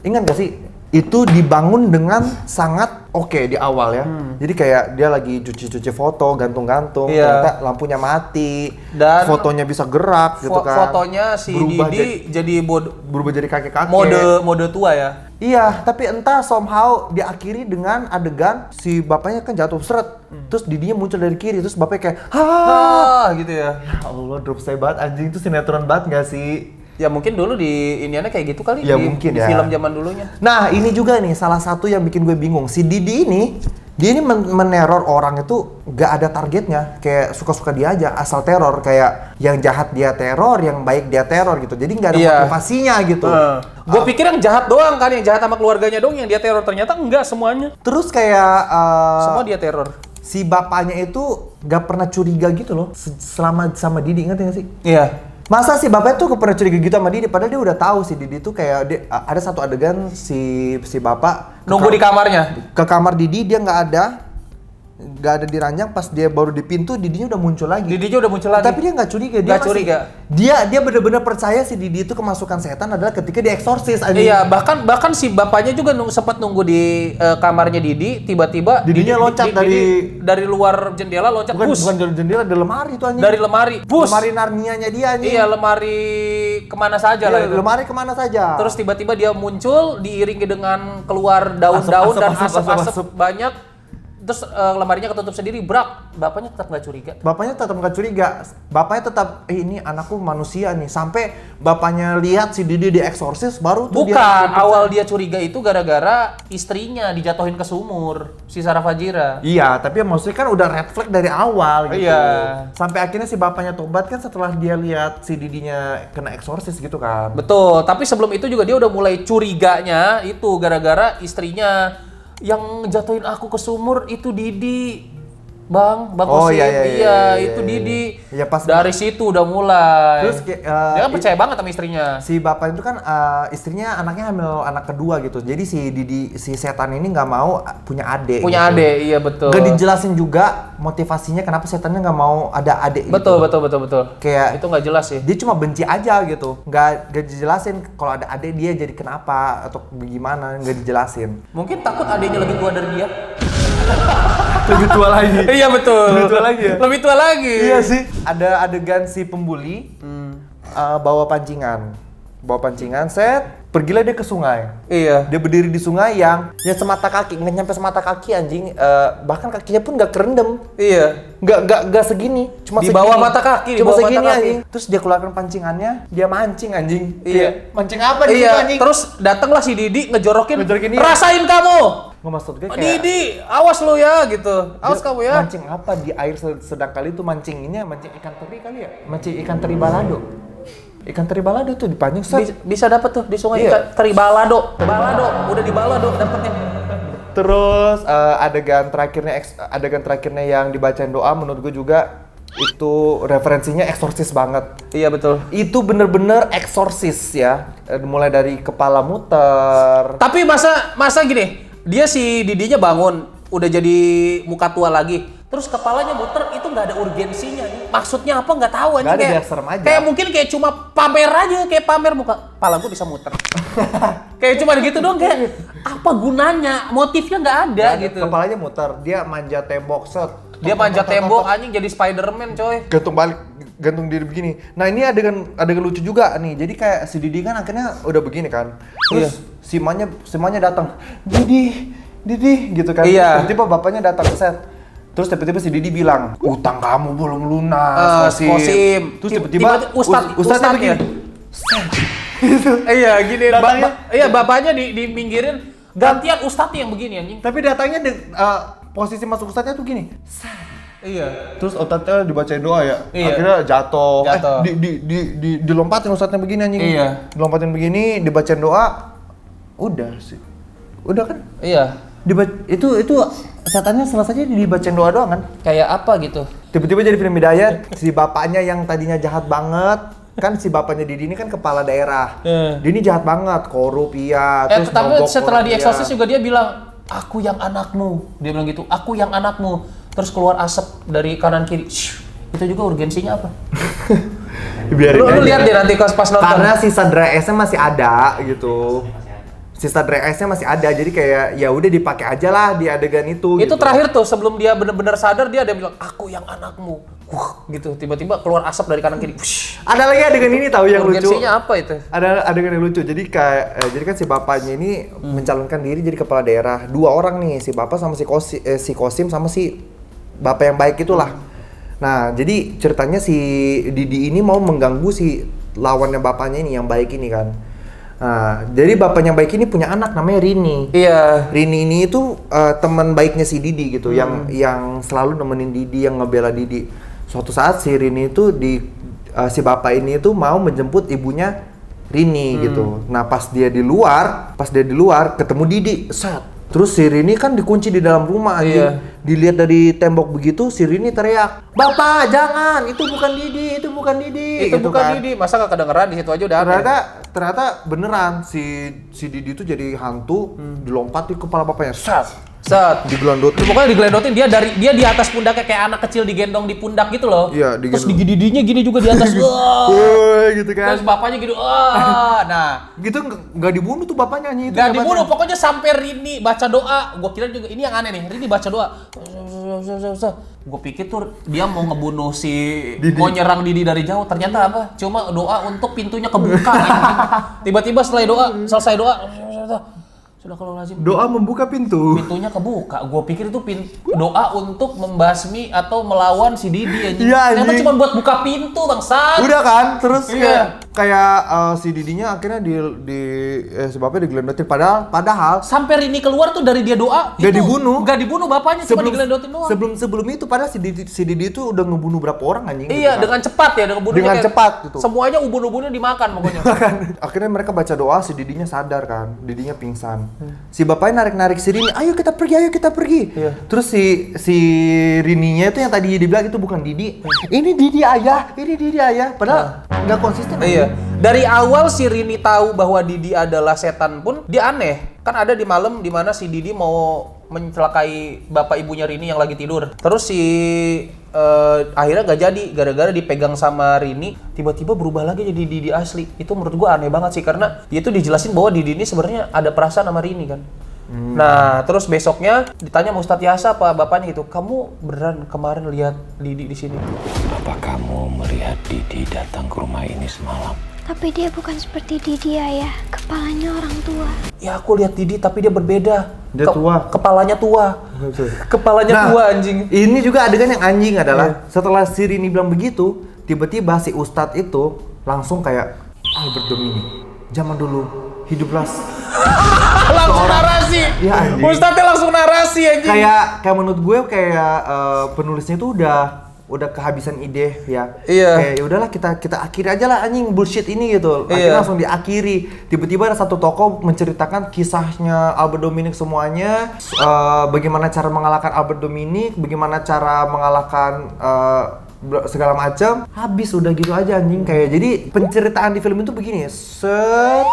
[SPEAKER 2] ingat gak sih? Itu dibangun dengan sangat oke di awal ya. Jadi kayak dia lagi cuci-cuci foto, gantung-gantung,
[SPEAKER 1] Iya.
[SPEAKER 2] ternyata lampunya mati,
[SPEAKER 1] Dan
[SPEAKER 2] fotonya bisa gerak gitu kan.
[SPEAKER 1] Fotonya si
[SPEAKER 2] Berubah
[SPEAKER 1] Didi jadi
[SPEAKER 2] berubah jadi kakek-kakek.
[SPEAKER 1] mode tua ya.
[SPEAKER 2] Iya, tapi entah somehow diakhiri dengan adegan si bapaknya kan jatuh seret. Terus Didinya muncul dari kiri, terus bapaknya kayak, "Hah!"
[SPEAKER 1] Gitu ya.
[SPEAKER 2] Ya Allah, drop saya banget anjing, itu sinetron banget gak sih?
[SPEAKER 1] Ya mungkin dulu di iniannya kayak gitu kali.
[SPEAKER 2] Ya,
[SPEAKER 1] di,
[SPEAKER 2] mungkin
[SPEAKER 1] di
[SPEAKER 2] ya.
[SPEAKER 1] film zaman dulunya.
[SPEAKER 2] Nah, ini juga nih salah satu yang bikin gue bingung. Si Didi ini, dia ini meneror orang itu gak ada targetnya. Kayak suka-suka dia aja, asal teror. Kayak yang jahat dia teror, yang baik dia teror gitu. Jadi gak ada
[SPEAKER 1] Iya.
[SPEAKER 2] motivasinya gitu.
[SPEAKER 1] Gue pikir yang jahat doang kan, yang jahat sama keluarganya doang yang dia teror. Ternyata enggak semuanya.
[SPEAKER 2] Terus kayak
[SPEAKER 1] Semua dia teror.
[SPEAKER 2] si bapaknya itu gak pernah curiga gitu loh selama sama Didi, ngerti gak sih?
[SPEAKER 1] Iya.
[SPEAKER 2] Masa si bapaknya tuh pernah curiga gitu sama Didi, padahal dia udah tahu si Didi tuh kayak ada satu adegan si bapak
[SPEAKER 1] Nunggu di kamarnya.
[SPEAKER 2] ke kamar Didi, dia nggak ada di ranjang, pas dia baru di pintu Didinya udah muncul lagi.
[SPEAKER 1] Didinya udah muncul lagi.
[SPEAKER 2] Tapi dia nggak curiga,
[SPEAKER 1] Nggak curiga.
[SPEAKER 2] Dia benar-benar percaya si Didi itu kemasukan setan adalah ketika dia eksorsis aja.
[SPEAKER 1] Iya, bahkan si bapaknya juga sempat nunggu di kamarnya Didi, tiba-tiba
[SPEAKER 2] Didinya loncat
[SPEAKER 1] dari luar jendela loncat, bus.
[SPEAKER 2] bukan dari jendela, dari lemari tuh anjing.
[SPEAKER 1] Dari lemari, bus.
[SPEAKER 2] Lemari Narnianya dia anjing.
[SPEAKER 1] Iya, lemari kemana saja lah
[SPEAKER 2] Iya,
[SPEAKER 1] itu.
[SPEAKER 2] lemari kemana saja.
[SPEAKER 1] Terus tiba-tiba dia muncul diiringi dengan keluar daun-daun dan asap-asap banyak. Terus lemarinya ketutup sendiri, brak. Bapaknya tetap nggak curiga.
[SPEAKER 2] Bapaknya tetap nggak curiga. Bapaknya tetap, ini anakku manusia nih. Sampai bapaknya lihat si Didi di eksorsis, baru tuh
[SPEAKER 1] Bukan, awal dia curiga itu gara-gara istrinya dijatuhin ke sumur, si Sarah Fajira.
[SPEAKER 2] Iya, tapi maksudnya kan udah red flag dari awal gitu.
[SPEAKER 1] Iya.
[SPEAKER 2] Sampai akhirnya si bapaknya tobat kan setelah dia lihat si Didinya kena eksorsis gitu kan.
[SPEAKER 1] Betul, tapi sebelum itu juga dia udah mulai curiganya itu gara-gara istrinya yang jatuhin aku ke sumur itu Didi. Bang
[SPEAKER 2] Oh,
[SPEAKER 1] Kosim.
[SPEAKER 2] iya,
[SPEAKER 1] Itu
[SPEAKER 2] iya.
[SPEAKER 1] Didi.
[SPEAKER 2] Ya, pas
[SPEAKER 1] dari situ udah mulai.
[SPEAKER 2] Terus kayak,
[SPEAKER 1] dia kan percaya banget sama istrinya.
[SPEAKER 2] si bapak itu kan istrinya anaknya hamil anak kedua gitu. Jadi si Didi, si setan ini nggak mau punya adik.
[SPEAKER 1] Punya
[SPEAKER 2] gitu.
[SPEAKER 1] adik, iya betul.
[SPEAKER 2] Gak dijelasin juga motivasinya kenapa setannya nggak mau ada adik
[SPEAKER 1] Betul,
[SPEAKER 2] gitu.
[SPEAKER 1] betul.
[SPEAKER 2] Kayak
[SPEAKER 1] Itu nggak jelas sih.
[SPEAKER 2] dia cuma benci aja gitu, nggak dijelasin kalau ada adik dia jadi kenapa atau gimana, nggak dijelasin.
[SPEAKER 1] Mungkin takut adiknya lebih tua dari dia.
[SPEAKER 2] Lebih tua lagi.
[SPEAKER 1] Iya betul.
[SPEAKER 2] Lebih tua lagi ya?
[SPEAKER 1] Lebih tua lagi.
[SPEAKER 2] Iya sih. Ada adegan si pembuli bawa pancingan, set, pergilah dia ke sungai.
[SPEAKER 1] Iya.
[SPEAKER 2] Dia berdiri di sungai yang semata kaki, nggak nyampe semata kaki anjing, bahkan kakinya pun nggak kerendam.
[SPEAKER 1] Iya.
[SPEAKER 2] Nggak segini, cuma
[SPEAKER 1] Di
[SPEAKER 2] segini.
[SPEAKER 1] bawah mata kaki, di
[SPEAKER 2] cuma
[SPEAKER 1] bawah
[SPEAKER 2] segini
[SPEAKER 1] mata kaki.
[SPEAKER 2] anjing. Terus dia keluarkan pancingannya, dia mancing anjing.
[SPEAKER 1] Iya.
[SPEAKER 2] Kayak, mancing apa nih
[SPEAKER 1] Iya.
[SPEAKER 2] anjing?
[SPEAKER 1] Terus datanglah si Didi ngejorokin
[SPEAKER 2] dia.
[SPEAKER 1] rasain kamu.
[SPEAKER 2] Nggak, maksud gue kayak
[SPEAKER 1] Didi, awas lu ya gitu. Awas
[SPEAKER 2] dia
[SPEAKER 1] kamu ya.
[SPEAKER 2] mancing apa di air sedang kali itu mancinginnya mancing ikan teri kali ya? Mancing ikan teri balado. Ikan teri balado tuh dipancing set.
[SPEAKER 1] Bisa dapat tuh di sungai
[SPEAKER 2] Iya.
[SPEAKER 1] ikan teri balado. Balado, udah di balado dapetnya.
[SPEAKER 2] Terus adegan terakhirnya yang dibacain doa menurut gue juga itu referensinya eksorsis banget.
[SPEAKER 1] Iya betul.
[SPEAKER 2] Itu bener-bener eksorsis ya. Mulai dari kepala muter.
[SPEAKER 1] Tapi masa gini, dia si Didinya bangun, udah jadi muka tua lagi. Terus kepalanya muter, itu nggak ada urgensinya. Maksudnya apa nggak tahu aja.
[SPEAKER 2] Nggak ada,
[SPEAKER 1] kayak,
[SPEAKER 2] biar serem aja.
[SPEAKER 1] Kayak mungkin kayak cuma pamer aja, kayak pamer muka. Kepala gue bisa muter. Kayak cuma gitu doang, kayak apa gunanya? Motifnya nggak ada gitu.
[SPEAKER 2] Kepalanya muter, dia manja tembok set.
[SPEAKER 1] Dia manjat tembok anjing jadi Spider-Man coy.
[SPEAKER 2] Gantung diri begini. Nah ini adegan lucu juga nih. Jadi kayak si Didi kan akhirnya udah begini kan. Terus si Manya datang. Didi gitu kan.
[SPEAKER 1] Iya.
[SPEAKER 2] Tiba-tiba bapaknya datang set. Terus tiba-tiba si Didi bilang, utang kamu belum lunas,
[SPEAKER 1] Kosim.
[SPEAKER 2] Terus tiba-tiba Ustadznya begini.
[SPEAKER 1] Iya gini.
[SPEAKER 2] Datangnya-
[SPEAKER 1] Iya bapaknya diminggirin. Gantian Ustadz yang begini anjing.
[SPEAKER 2] Tapi datangnya posisi masuk ustadznya tuh gini.
[SPEAKER 1] Iya.
[SPEAKER 2] Terus ustadznya dibacain doa ya.
[SPEAKER 1] Iya.
[SPEAKER 2] Akhirnya jatuh.
[SPEAKER 1] Jatuh.
[SPEAKER 2] Dilompatin ustadznya begini anjing.
[SPEAKER 1] Iya.
[SPEAKER 2] Dilompatin begini, dibacain doa. Udah sih. Udah kan?
[SPEAKER 1] Iya.
[SPEAKER 2] Itu setannya selesainya dibacain doa doang kan?
[SPEAKER 1] Kayak apa gitu?
[SPEAKER 2] Tiba-tiba jadi film hidayat, si bapaknya yang tadinya jahat banget, kan si bapaknya Didi ini kan kepala daerah. Dia ini jahat banget, korup iya, terus
[SPEAKER 1] tapi
[SPEAKER 2] mogok
[SPEAKER 1] setelah
[SPEAKER 2] korup,
[SPEAKER 1] di eksorsis
[SPEAKER 2] iya.
[SPEAKER 1] juga dia bilang, aku yang anakmu. Dia bilang gitu, aku yang anakmu. Terus keluar asap dari kanan kiri. Shhh, itu juga urgensinya apa?
[SPEAKER 2] Biarin
[SPEAKER 1] Lu
[SPEAKER 2] aja.
[SPEAKER 1] lihat deh nanti pas nonton.
[SPEAKER 2] Karena sisa dry ice-nya masih ada gitu. Sisa dry ice-nya masih ada, jadi kayak ya udah dipakai aja lah di adegan itu.
[SPEAKER 1] Itu
[SPEAKER 2] gitu.
[SPEAKER 1] terakhir tuh sebelum dia benar-benar sadar dia ada bilang aku yang anakmu. Gitu tiba-tiba keluar asap dari kanan kiri. Wush.
[SPEAKER 2] Ada lagi adegan ini tahu yang lucu.
[SPEAKER 1] Urgensinya apa itu?
[SPEAKER 2] Ada adegan yang lucu. Jadi jadi kan si bapaknya ini mencalonkan diri jadi kepala daerah. Dua orang nih, si bapak sama si Kosim sama si bapak yang baik itulah. Nah, jadi ceritanya si Didi ini mau mengganggu si lawannya bapaknya ini yang baik ini kan. Nah, jadi bapaknya baik ini punya anak namanya Rini.
[SPEAKER 1] Iya.
[SPEAKER 2] Rini ini itu teman baiknya si Didi gitu, yang selalu nemenin Didi, yang ngebela Didi. Suatu saat si Rini itu si bapak ini itu mau menjemput ibunya Rini gitu. Nah, pas dia di luar ketemu Didi, set. Terus si Rini kan dikunci di dalam rumah anjing.
[SPEAKER 1] Iya.
[SPEAKER 2] Dilihat dari tembok begitu, si Rini teriak, "Bapak, jangan! Itu bukan Didi, itu bukan Didi."
[SPEAKER 1] Itu
[SPEAKER 2] gitu
[SPEAKER 1] bukan
[SPEAKER 2] kan.
[SPEAKER 1] Didi, masa gak kedengeran di situ aja udah aneh.
[SPEAKER 2] Ternyata beneran si Didi itu jadi hantu, dilompat di kepala bapaknya.
[SPEAKER 1] Set.
[SPEAKER 2] Digelandotin.
[SPEAKER 1] Pokoknya digelendotin, dia di atas pundaknya kayak anak kecil digendong di pundak gitu loh.
[SPEAKER 2] Iya,
[SPEAKER 1] Terus dididinya gini juga di atas. Wah.
[SPEAKER 2] Woi, gitu kan.
[SPEAKER 1] Terus bapaknya gitu. Wah. Nah,
[SPEAKER 2] Gitu nggak dibunuh tuh bapaknya itu.
[SPEAKER 1] gak dibunuh, pokoknya sampai Rini baca doa. Gua kira juga ini yang aneh nih. Rini baca doa. Gue pikir tuh dia mau ngebunuh mau nyerang Didi dari jauh. Ternyata apa? Cuma doa untuk pintunya kebuka. Tiba-tiba selesai doa. Sudah kalau lazim.
[SPEAKER 2] Doa membuka pintu.
[SPEAKER 1] Pintunya kebuka. Gue pikir itu doa untuk membasmi atau melawan si Didi anjing.
[SPEAKER 2] Iya,
[SPEAKER 1] Ternyata
[SPEAKER 2] anjing.
[SPEAKER 1] cuma buat buka pintu bangsat.
[SPEAKER 2] Udah kan, terus
[SPEAKER 1] Iya.
[SPEAKER 2] kayak si Didinya akhirnya si bapaknya digelandotin. Padahal
[SPEAKER 1] Sampai Rini keluar tuh dari dia doa.
[SPEAKER 2] Gak dibunuh.
[SPEAKER 1] Gak dibunuh bapaknya, cuma digelendotin doang.
[SPEAKER 2] sebelum itu padahal si Didi itu udah ngebunuh berapa orang anjing.
[SPEAKER 1] Iya,
[SPEAKER 2] gitu kan.
[SPEAKER 1] dengan cepat ya,
[SPEAKER 2] Dengan cepat gitu.
[SPEAKER 1] Semuanya ubun-ubunnya dimakan pokoknya.
[SPEAKER 2] Akhirnya mereka baca doa, si Didinya sadar kan, Didinya pingsan. Si bapaknya narik si Rini, ayo kita pergi.
[SPEAKER 1] Iya.
[SPEAKER 2] Terus si Rininya itu yang tadi dibilang itu bukan Didi. Ini Didi ayah. Padahal nggak konsisten.
[SPEAKER 1] Iya. Dari awal si Rini tahu bahwa Didi adalah setan pun dia aneh. Kan ada di malam di mana si Didi mau mencelakai bapak ibunya Rini yang lagi tidur. Terus akhirnya gak jadi gara-gara dipegang sama Rini, tiba-tiba berubah lagi jadi Didi asli. Itu menurut gua aneh banget sih karena dia tuh dijelasin bahwa Didi ini sebenarnya ada perasaan sama Rini kan. Nah, terus besoknya ditanya sama Ustadz Yasa apa bapaknya gitu, "Kamu beneran kemarin lihat Didi di sini?"
[SPEAKER 5] Apa kamu melihat Didi datang ke rumah ini semalam?
[SPEAKER 6] Tapi dia bukan seperti Didi, Ayah. Kepalanya orang tua.
[SPEAKER 1] Ya aku lihat Didi tapi dia berbeda.
[SPEAKER 2] Dia tua.
[SPEAKER 1] Kepalanya tua. Kepalanya
[SPEAKER 2] Nah,
[SPEAKER 1] tua anjing.
[SPEAKER 2] Ini juga adegan yang anjing adalah setelah si Rini bilang begitu, tiba-tiba si Ustadz itu langsung kayak Albert Domini. Zaman dulu hiduplah
[SPEAKER 1] Langsung narasi.
[SPEAKER 2] Iya, anjing.
[SPEAKER 1] Ustadznya langsung narasi anjing.
[SPEAKER 2] kayak menurut gue kayak penulisnya itu udah kehabisan ide ya.
[SPEAKER 1] Iya.
[SPEAKER 2] Kayak ya udahlah kita akhiri aja lah anjing bullshit ini gitu. Akhirnya
[SPEAKER 1] Iya.
[SPEAKER 2] langsung diakhiri. Tiba-tiba ada satu tokoh menceritakan kisahnya Albert Dominic semuanya, bagaimana cara mengalahkan Albert Dominic, bagaimana cara mengalahkan segala macam. Habis udah gitu aja anjing kayak. Jadi penceritaan di film itu begini, set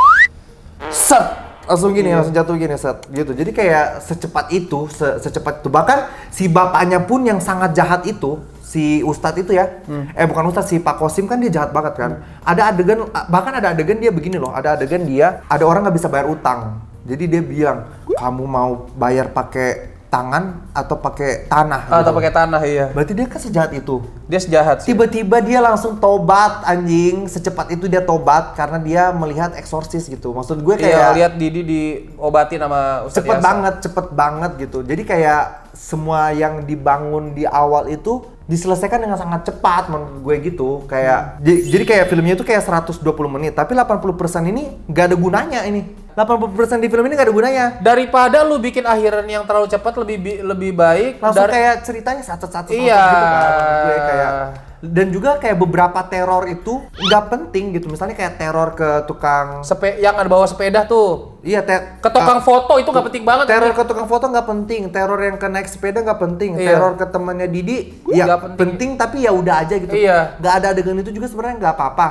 [SPEAKER 2] langsung gini, langsung jatuh gini, set gitu. Jadi kayak secepat itu, secepat itu. Bahkan si bapaknya pun yang sangat jahat itu, si Ustadz itu ya, bukan Ustadz, si Pak Kosim kan dia jahat banget kan. Ada adegan, bahkan ada adegan dia begini loh, ada adegan dia, ada orang nggak bisa bayar utang. Jadi dia bilang, kamu mau bayar pakai tangan atau pakai tanah?
[SPEAKER 1] Atau
[SPEAKER 2] gitu.
[SPEAKER 1] pakai tanah, iya.
[SPEAKER 2] Berarti dia kan sejahat itu.
[SPEAKER 1] Dia sejahat sih.
[SPEAKER 2] Tiba-tiba dia langsung tobat anjing, secepat itu dia tobat karena dia melihat eksorsis gitu. Maksud gue
[SPEAKER 1] Iya,
[SPEAKER 2] kayak
[SPEAKER 1] lihat Didi diobatin sama Ustadz Yasa.
[SPEAKER 2] cepet banget gitu. Jadi kayak semua yang dibangun di awal itu diselesaikan dengan sangat cepat menurut gue gitu. Kayak jadi kayak filmnya itu kayak 120 menit, tapi 80% ini nggak ada gunanya ini. 80% di film ini nggak ada gunanya.
[SPEAKER 1] Daripada lu bikin akhiran yang terlalu cepat lebih baik.
[SPEAKER 2] Langsung kayak ceritanya satu-satu
[SPEAKER 1] Iya.
[SPEAKER 2] gitu kan. Menurut gue kayak dan juga kayak beberapa teror itu nggak penting gitu. Misalnya kayak teror ke tukang
[SPEAKER 1] yang ada bawa sepeda tuh.
[SPEAKER 2] iya
[SPEAKER 1] Ke tukang foto itu nggak penting banget.
[SPEAKER 2] teror ke tukang foto nggak penting, teror yang ke naik sepeda nggak penting,
[SPEAKER 1] Iya.
[SPEAKER 2] teror ke temannya Didi ya
[SPEAKER 1] Nggak
[SPEAKER 2] penting tapi ya udah aja gitu.
[SPEAKER 1] Iya.
[SPEAKER 2] Nggak ada adegan itu juga sebenarnya nggak apa-apa.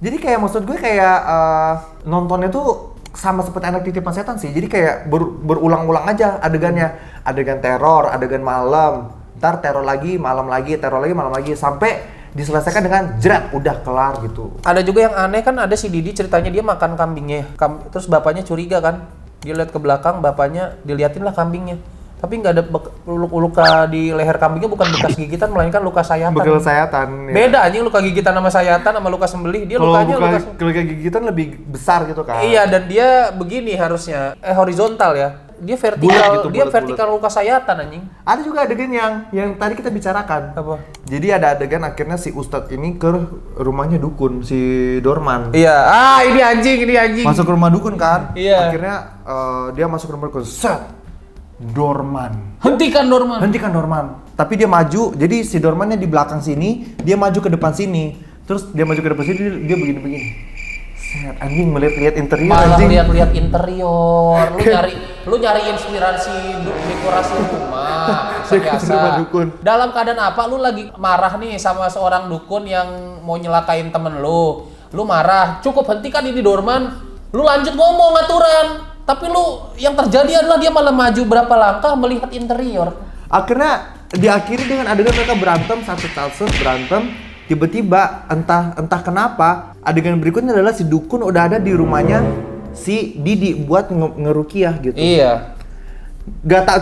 [SPEAKER 2] Jadi kayak maksud gue kayak nontonnya tuh sama seperti Anak Titipan Setan sih. Jadi kayak berulang-ulang aja adegannya. Adegan teror, adegan malam, ntar teror lagi, malam lagi, teror lagi, malam lagi, sampai diselesaikan dengan jerat udah kelar gitu.
[SPEAKER 1] Ada juga yang aneh kan, ada si Didi ceritanya dia makan kambingnya. Terus bapaknya curiga kan. Dia lihat ke belakang, bapaknya diliatin lah kambingnya. Tapi nggak ada luka di leher kambingnya, bukan bekas gigitan melainkan luka sayatan.
[SPEAKER 2] Bekel sayatan. Ya.
[SPEAKER 1] Beda anjing, luka gigitan sama sayatan sama luka sembelih. Dia
[SPEAKER 2] Kalau
[SPEAKER 1] lukanya
[SPEAKER 2] luka gigitan lebih besar gitu kan.
[SPEAKER 1] Iya, dan dia begini harusnya horizontal ya. dia vertikal,
[SPEAKER 2] Bulat gitu,
[SPEAKER 1] dia
[SPEAKER 2] bulat,
[SPEAKER 1] vertikal luka sayatan anjing.
[SPEAKER 2] Ada juga adegan yang tadi kita bicarakan.
[SPEAKER 1] Apa?
[SPEAKER 2] Jadi ada adegan akhirnya si Ustadz ini ke rumahnya dukun, si Dorman.
[SPEAKER 1] Iya, ini anjing.
[SPEAKER 2] Masuk ke rumah dukun kan?
[SPEAKER 1] Iya.
[SPEAKER 2] Akhirnya dia masuk ke rumah dukun. Set! Dorman.
[SPEAKER 1] Hentikan Dorman.
[SPEAKER 2] Tapi dia maju, jadi si Dormannya di belakang sini, dia maju ke depan sini. Terus dia maju ke depan sini, dia begini-begini. Set, anjing melihat interior
[SPEAKER 1] Malah
[SPEAKER 2] anjing.
[SPEAKER 1] lihat interior. Lu nyari inspirasi dekorasi rumah.
[SPEAKER 2] Dekorasi rumah dukun.
[SPEAKER 1] Dalam keadaan apa? Lu lagi marah nih sama seorang dukun yang mau nyelakain temen lu. Lu marah, cukup hentikan ini Dorman. Lu lanjut ngomong aturan. Tapi lu yang terjadi adalah dia malah maju berapa langkah melihat interior.
[SPEAKER 2] Akhirnya diakhiri dengan adegan mereka berantem, satu talset berantem. Tiba-tiba entah kenapa adegan berikutnya adalah si dukun udah ada di rumahnya si Didi buat ngerukiah gitu.
[SPEAKER 1] Iya.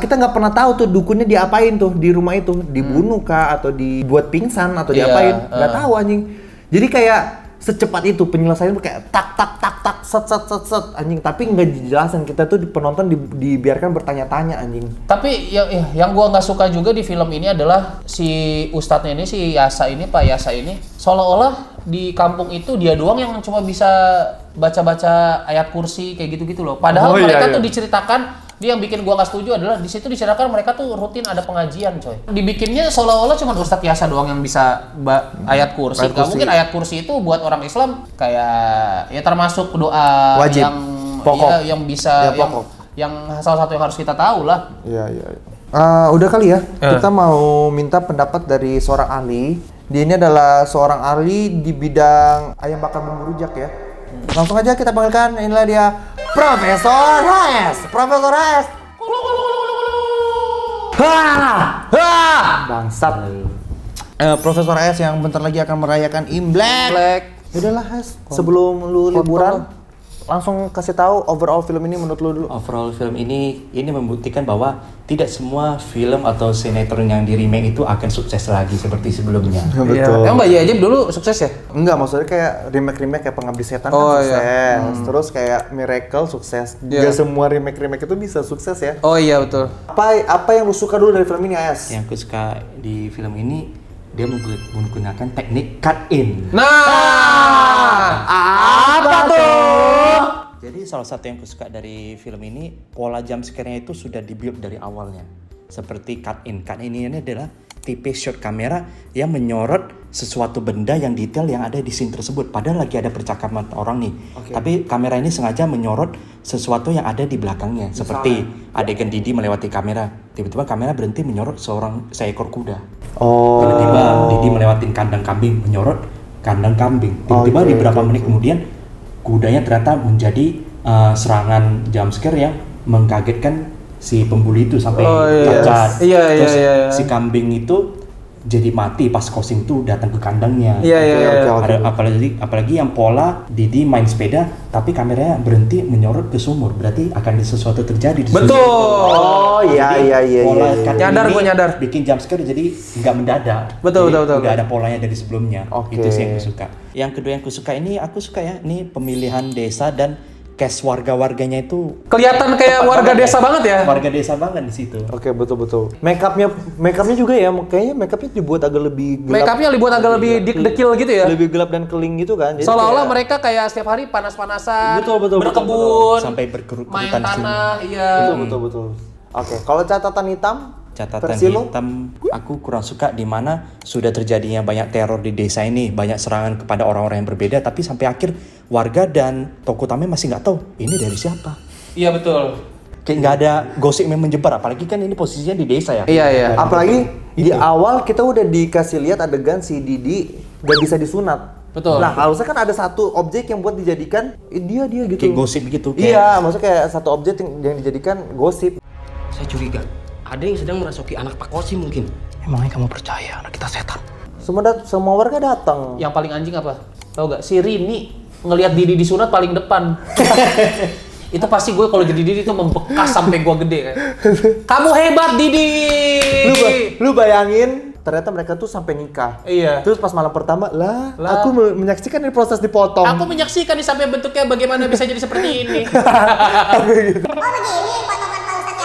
[SPEAKER 2] Kita nggak pernah tahu tuh dukunnya diapain tuh di rumah itu, dibunuh kah atau dibuat pingsan atau
[SPEAKER 1] Iya,
[SPEAKER 2] diapain, nggak tahu anjing. Jadi kayak secepat itu penyelesaian kayak tak set anjing, tapi nggak dijelasin, kita tuh penonton dibiarkan bertanya-tanya anjing.
[SPEAKER 1] Tapi yang gua nggak suka juga di film ini adalah si ustadznya ini, si Pak Yasa ini seolah-olah di kampung itu dia doang yang cuma bisa baca-baca ayat kursi kayak gitu-gitu loh. Padahal mereka tuh diceritakan, dia yang bikin gua nggak setuju adalah di situ diceritakan mereka tuh rutin ada pengajian, coy. Dibikinnya seolah-olah cuma Ustadz Yasa doang yang bisa ayat kursi. Gak mungkin ayat kursi itu buat orang Islam kayak ya termasuk doa
[SPEAKER 2] wajib,
[SPEAKER 1] yang
[SPEAKER 2] pokok.
[SPEAKER 1] Ya, yang bisa
[SPEAKER 2] Ya, pokok.
[SPEAKER 1] yang salah satu yang harus kita tahu lah.
[SPEAKER 2] Iya. Udah kali ya, kita mau minta pendapat dari seorang ahli. Dia ini adalah seorang ahli di bidang ayam bakar bumbu rujak ya. Langsung aja kita panggilkan, inilah dia Profesor Reyes. Bangsat. Profesor Reyes yang bentar lagi akan merayakan Imlek. Yaudahlah Hes, sebelum lu liburan langsung kasih tahu overall film ini menurut lu dulu.
[SPEAKER 7] Overall film ini membuktikan bahwa tidak semua film atau sinetron yang di remake itu akan sukses lagi seperti sebelumnya.
[SPEAKER 2] Betul.
[SPEAKER 1] Emang Mbak Yajib dulu sukses ya?
[SPEAKER 2] Enggak, maksudnya kayak remake kayak Pengabdi Setan kan sukses. Terus kayak Miracle sukses. Gak semua remake itu bisa sukses ya.
[SPEAKER 1] Oh iya betul.
[SPEAKER 2] Apa yang lu suka dulu dari film ini, Ayas?
[SPEAKER 7] Yang aku suka di film ini, dia menggunakan teknik cut in.
[SPEAKER 1] Nah, apa tuh?
[SPEAKER 7] Jadi salah satu yang aku suka dari film ini, pola jump scare-nya itu sudah dibuild dari awalnya. Seperti cut in. Cut in ini adalah tipe shot kamera yang menyorot sesuatu benda yang detail yang ada di scene tersebut. Padahal lagi ada percakapan orang nih. Tapi kamera ini sengaja menyorot sesuatu yang ada di belakangnya. Seperti adegan Didi melewati kamera. Tiba-tiba kamera berhenti menyorot seekor kuda. Tiba-tiba Didi melewati kandang kambing, menyorot kandang kambing. Tiba-tiba di beberapa menit kemudian kudanya ternyata menjadi serangan jump scare yang mengkagetkan si pembuli itu sampai cacat. Terus si kambing itu jadi mati pas Kosim itu datang ke kandangnya. Apalagi yang pola Didi main sepeda tapi kameranya berhenti menyorot ke sumur, berarti akan ada sesuatu terjadi di sumur.
[SPEAKER 1] Betul.
[SPEAKER 7] Pola
[SPEAKER 1] Nyadar, gue nyadar.
[SPEAKER 7] Bikin jump scare jadi nggak mendadak.
[SPEAKER 1] Betul.
[SPEAKER 7] Nggak ada polanya dari sebelumnya. Itu sih yang aku suka. Yang kedua yang aku suka ya, ini pemilihan desa dan cast warga-warganya itu
[SPEAKER 1] Kelihatan kayak warga desa banget ya?
[SPEAKER 7] Warga desa banget di situ.
[SPEAKER 2] Oke, betul. Make-upnya juga ya, kayaknya make-upnya dibuat agak lebih gelap.
[SPEAKER 1] Make-upnya dibuat agak lebih dekil gitu ya?
[SPEAKER 2] Lebih gelap dan keling gitu kan. Jadi
[SPEAKER 1] Seolah-olah
[SPEAKER 2] kayak-
[SPEAKER 1] mereka kayak setiap hari panas-panasan,
[SPEAKER 2] Betul.
[SPEAKER 1] berkebun,
[SPEAKER 7] Sampai
[SPEAKER 1] main
[SPEAKER 7] berkerutan di sini.
[SPEAKER 1] tanah, iya.
[SPEAKER 2] Betul. Oke, kalau catatan hitam versi lu?
[SPEAKER 7] hitam aku kurang suka di mana sudah terjadinya banyak teror di desa ini, banyak serangan kepada orang-orang yang berbeda, tapi sampai akhir warga dan tokoh utamanya masih nggak tahu ini dari siapa.
[SPEAKER 1] Iya betul.
[SPEAKER 7] Kayak nggak ada gosip yang menyebar, apalagi kan ini posisinya di desa ya.
[SPEAKER 1] Iya.
[SPEAKER 2] Apalagi di awal kita udah dikasih lihat adegan si Didi gak bisa disunat.
[SPEAKER 1] Betul.
[SPEAKER 2] Nah, harusnya kan ada satu objek yang buat dijadikan dia gitu.
[SPEAKER 7] Kayak gosip gitu.
[SPEAKER 2] Iya, maksudnya kayak satu objek yang dijadikan gosip.
[SPEAKER 8] Saya curiga, ada yang sedang merasuki anak Pak Kosim mungkin. Emangnya kamu percaya anak kita setan?
[SPEAKER 2] Semua warga datang.
[SPEAKER 1] Yang paling anjing apa? Tahu gak? Si Rini ngelihat Didi disunat paling depan. Itu pasti gue kalau jadi Didi itu membekas sampai gue gede kan. Kamu hebat Didi.
[SPEAKER 2] Lu bayangin ternyata mereka tuh sampai nikah.
[SPEAKER 1] Iya.
[SPEAKER 2] Terus pas malam pertama, aku menyaksikan ini proses dipotong.
[SPEAKER 1] Aku menyaksikan nih sampai bentuknya bagaimana bisa jadi seperti ini.
[SPEAKER 3] Oh begini potongan Pak Ustadz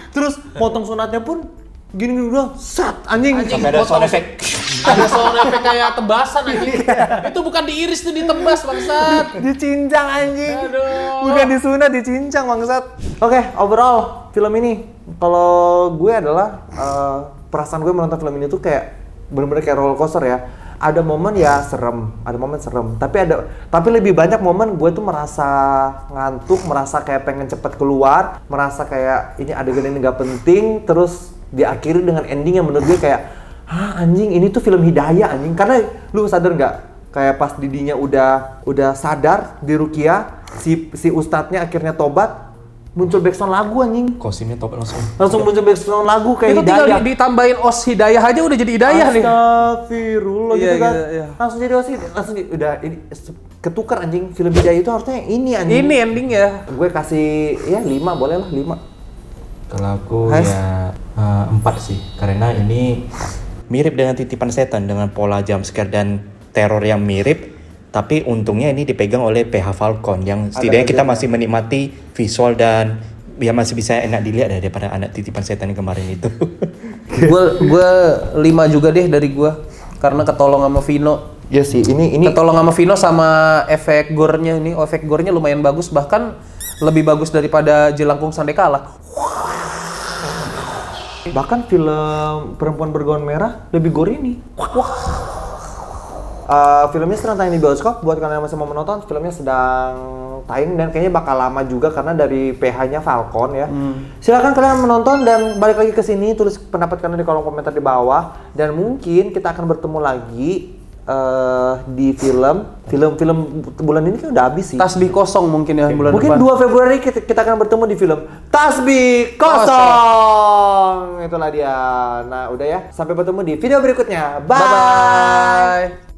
[SPEAKER 2] Terus potong sunatnya pun gini doang, sat anjing.
[SPEAKER 7] Sampai ada sound effect.
[SPEAKER 1] Ada sound effect kayak tebasan anjing. Itu bukan diiris tuh, ditebas bangsat.
[SPEAKER 2] Dicincang anjing.
[SPEAKER 1] Aduh.
[SPEAKER 2] Bukan disunat, dicincang bangsat. Oke, overall film ini kalau gue adalah perasaan gue menonton film ini tuh kayak bener-bener kayak roller coaster ya. Ada momen ya serem, ada momen serem. Tapi lebih banyak momen gue tuh merasa ngantuk, merasa kayak pengen cepet keluar, merasa kayak ini adegan ini nggak penting, terus diakhiri dengan ending yang menurut gue kayak, hah anjing ini tuh film hidayah anjing. Karena lu sadar nggak? Kayak pas Didinya udah sadar di Rukia, si ustadznya akhirnya tobat, muncul backsound lagu anjing.
[SPEAKER 7] Kosimnya top langsung.
[SPEAKER 2] Langsung muncul backsound lagu kayak
[SPEAKER 1] Itu tinggal
[SPEAKER 2] hidayah.
[SPEAKER 1] ditambahin os hidayah aja udah jadi hidayah nih.
[SPEAKER 2] Astagfirullah
[SPEAKER 1] Iya,
[SPEAKER 2] gitu kan.
[SPEAKER 1] gitu, iya.
[SPEAKER 2] Langsung jadi OSI, udah ini ketukar anjing. Film hidayah itu harusnya yang ini anjing.
[SPEAKER 1] Ini ending ya.
[SPEAKER 2] Gue kasih ya 5 boleh lah 5.
[SPEAKER 7] Kalau aku
[SPEAKER 2] Has?
[SPEAKER 7] ya 4 sih, karena ini mirip dengan Titipan Setan dengan pola jump scare dan teror yang mirip, tapi untungnya ini dipegang oleh PH Falcon yang setidaknya kita masih menikmati visual dan ya masih bisa enak dilihat daripada anak Titipan Setan yang kemarin itu.
[SPEAKER 1] Gue 5 juga deh dari gue, karena ketolong sama Vino.
[SPEAKER 2] Ya sih, ini
[SPEAKER 1] Ketolong sama Vino sama efek gore-nya ini, efek gore-nya lumayan bagus, bahkan lebih bagus daripada Jelangkung Sandekala.
[SPEAKER 2] bahkan film Perempuan Bergaun Merah lebih gore ini. Filmnya sedang tayang di bioskop. Buat kalian yang masih mau menonton, filmnya sedang tayang dan kayaknya bakal lama juga karena dari PH-nya Falcon ya. Silakan kalian menonton dan balik lagi ke sini, tulis pendapat kalian di kolom komentar di bawah, dan mungkin kita akan bertemu lagi di film bulan ini kan udah habis sih.
[SPEAKER 1] Tasbih kosong mungkin ya bulan
[SPEAKER 2] Mungkin
[SPEAKER 1] depan.
[SPEAKER 2] 2 Februari kita akan bertemu di film Tasbih Kosong. Itulah dia. Nah, udah ya. Sampai bertemu di video berikutnya. Bye.
[SPEAKER 1] Bye-bye.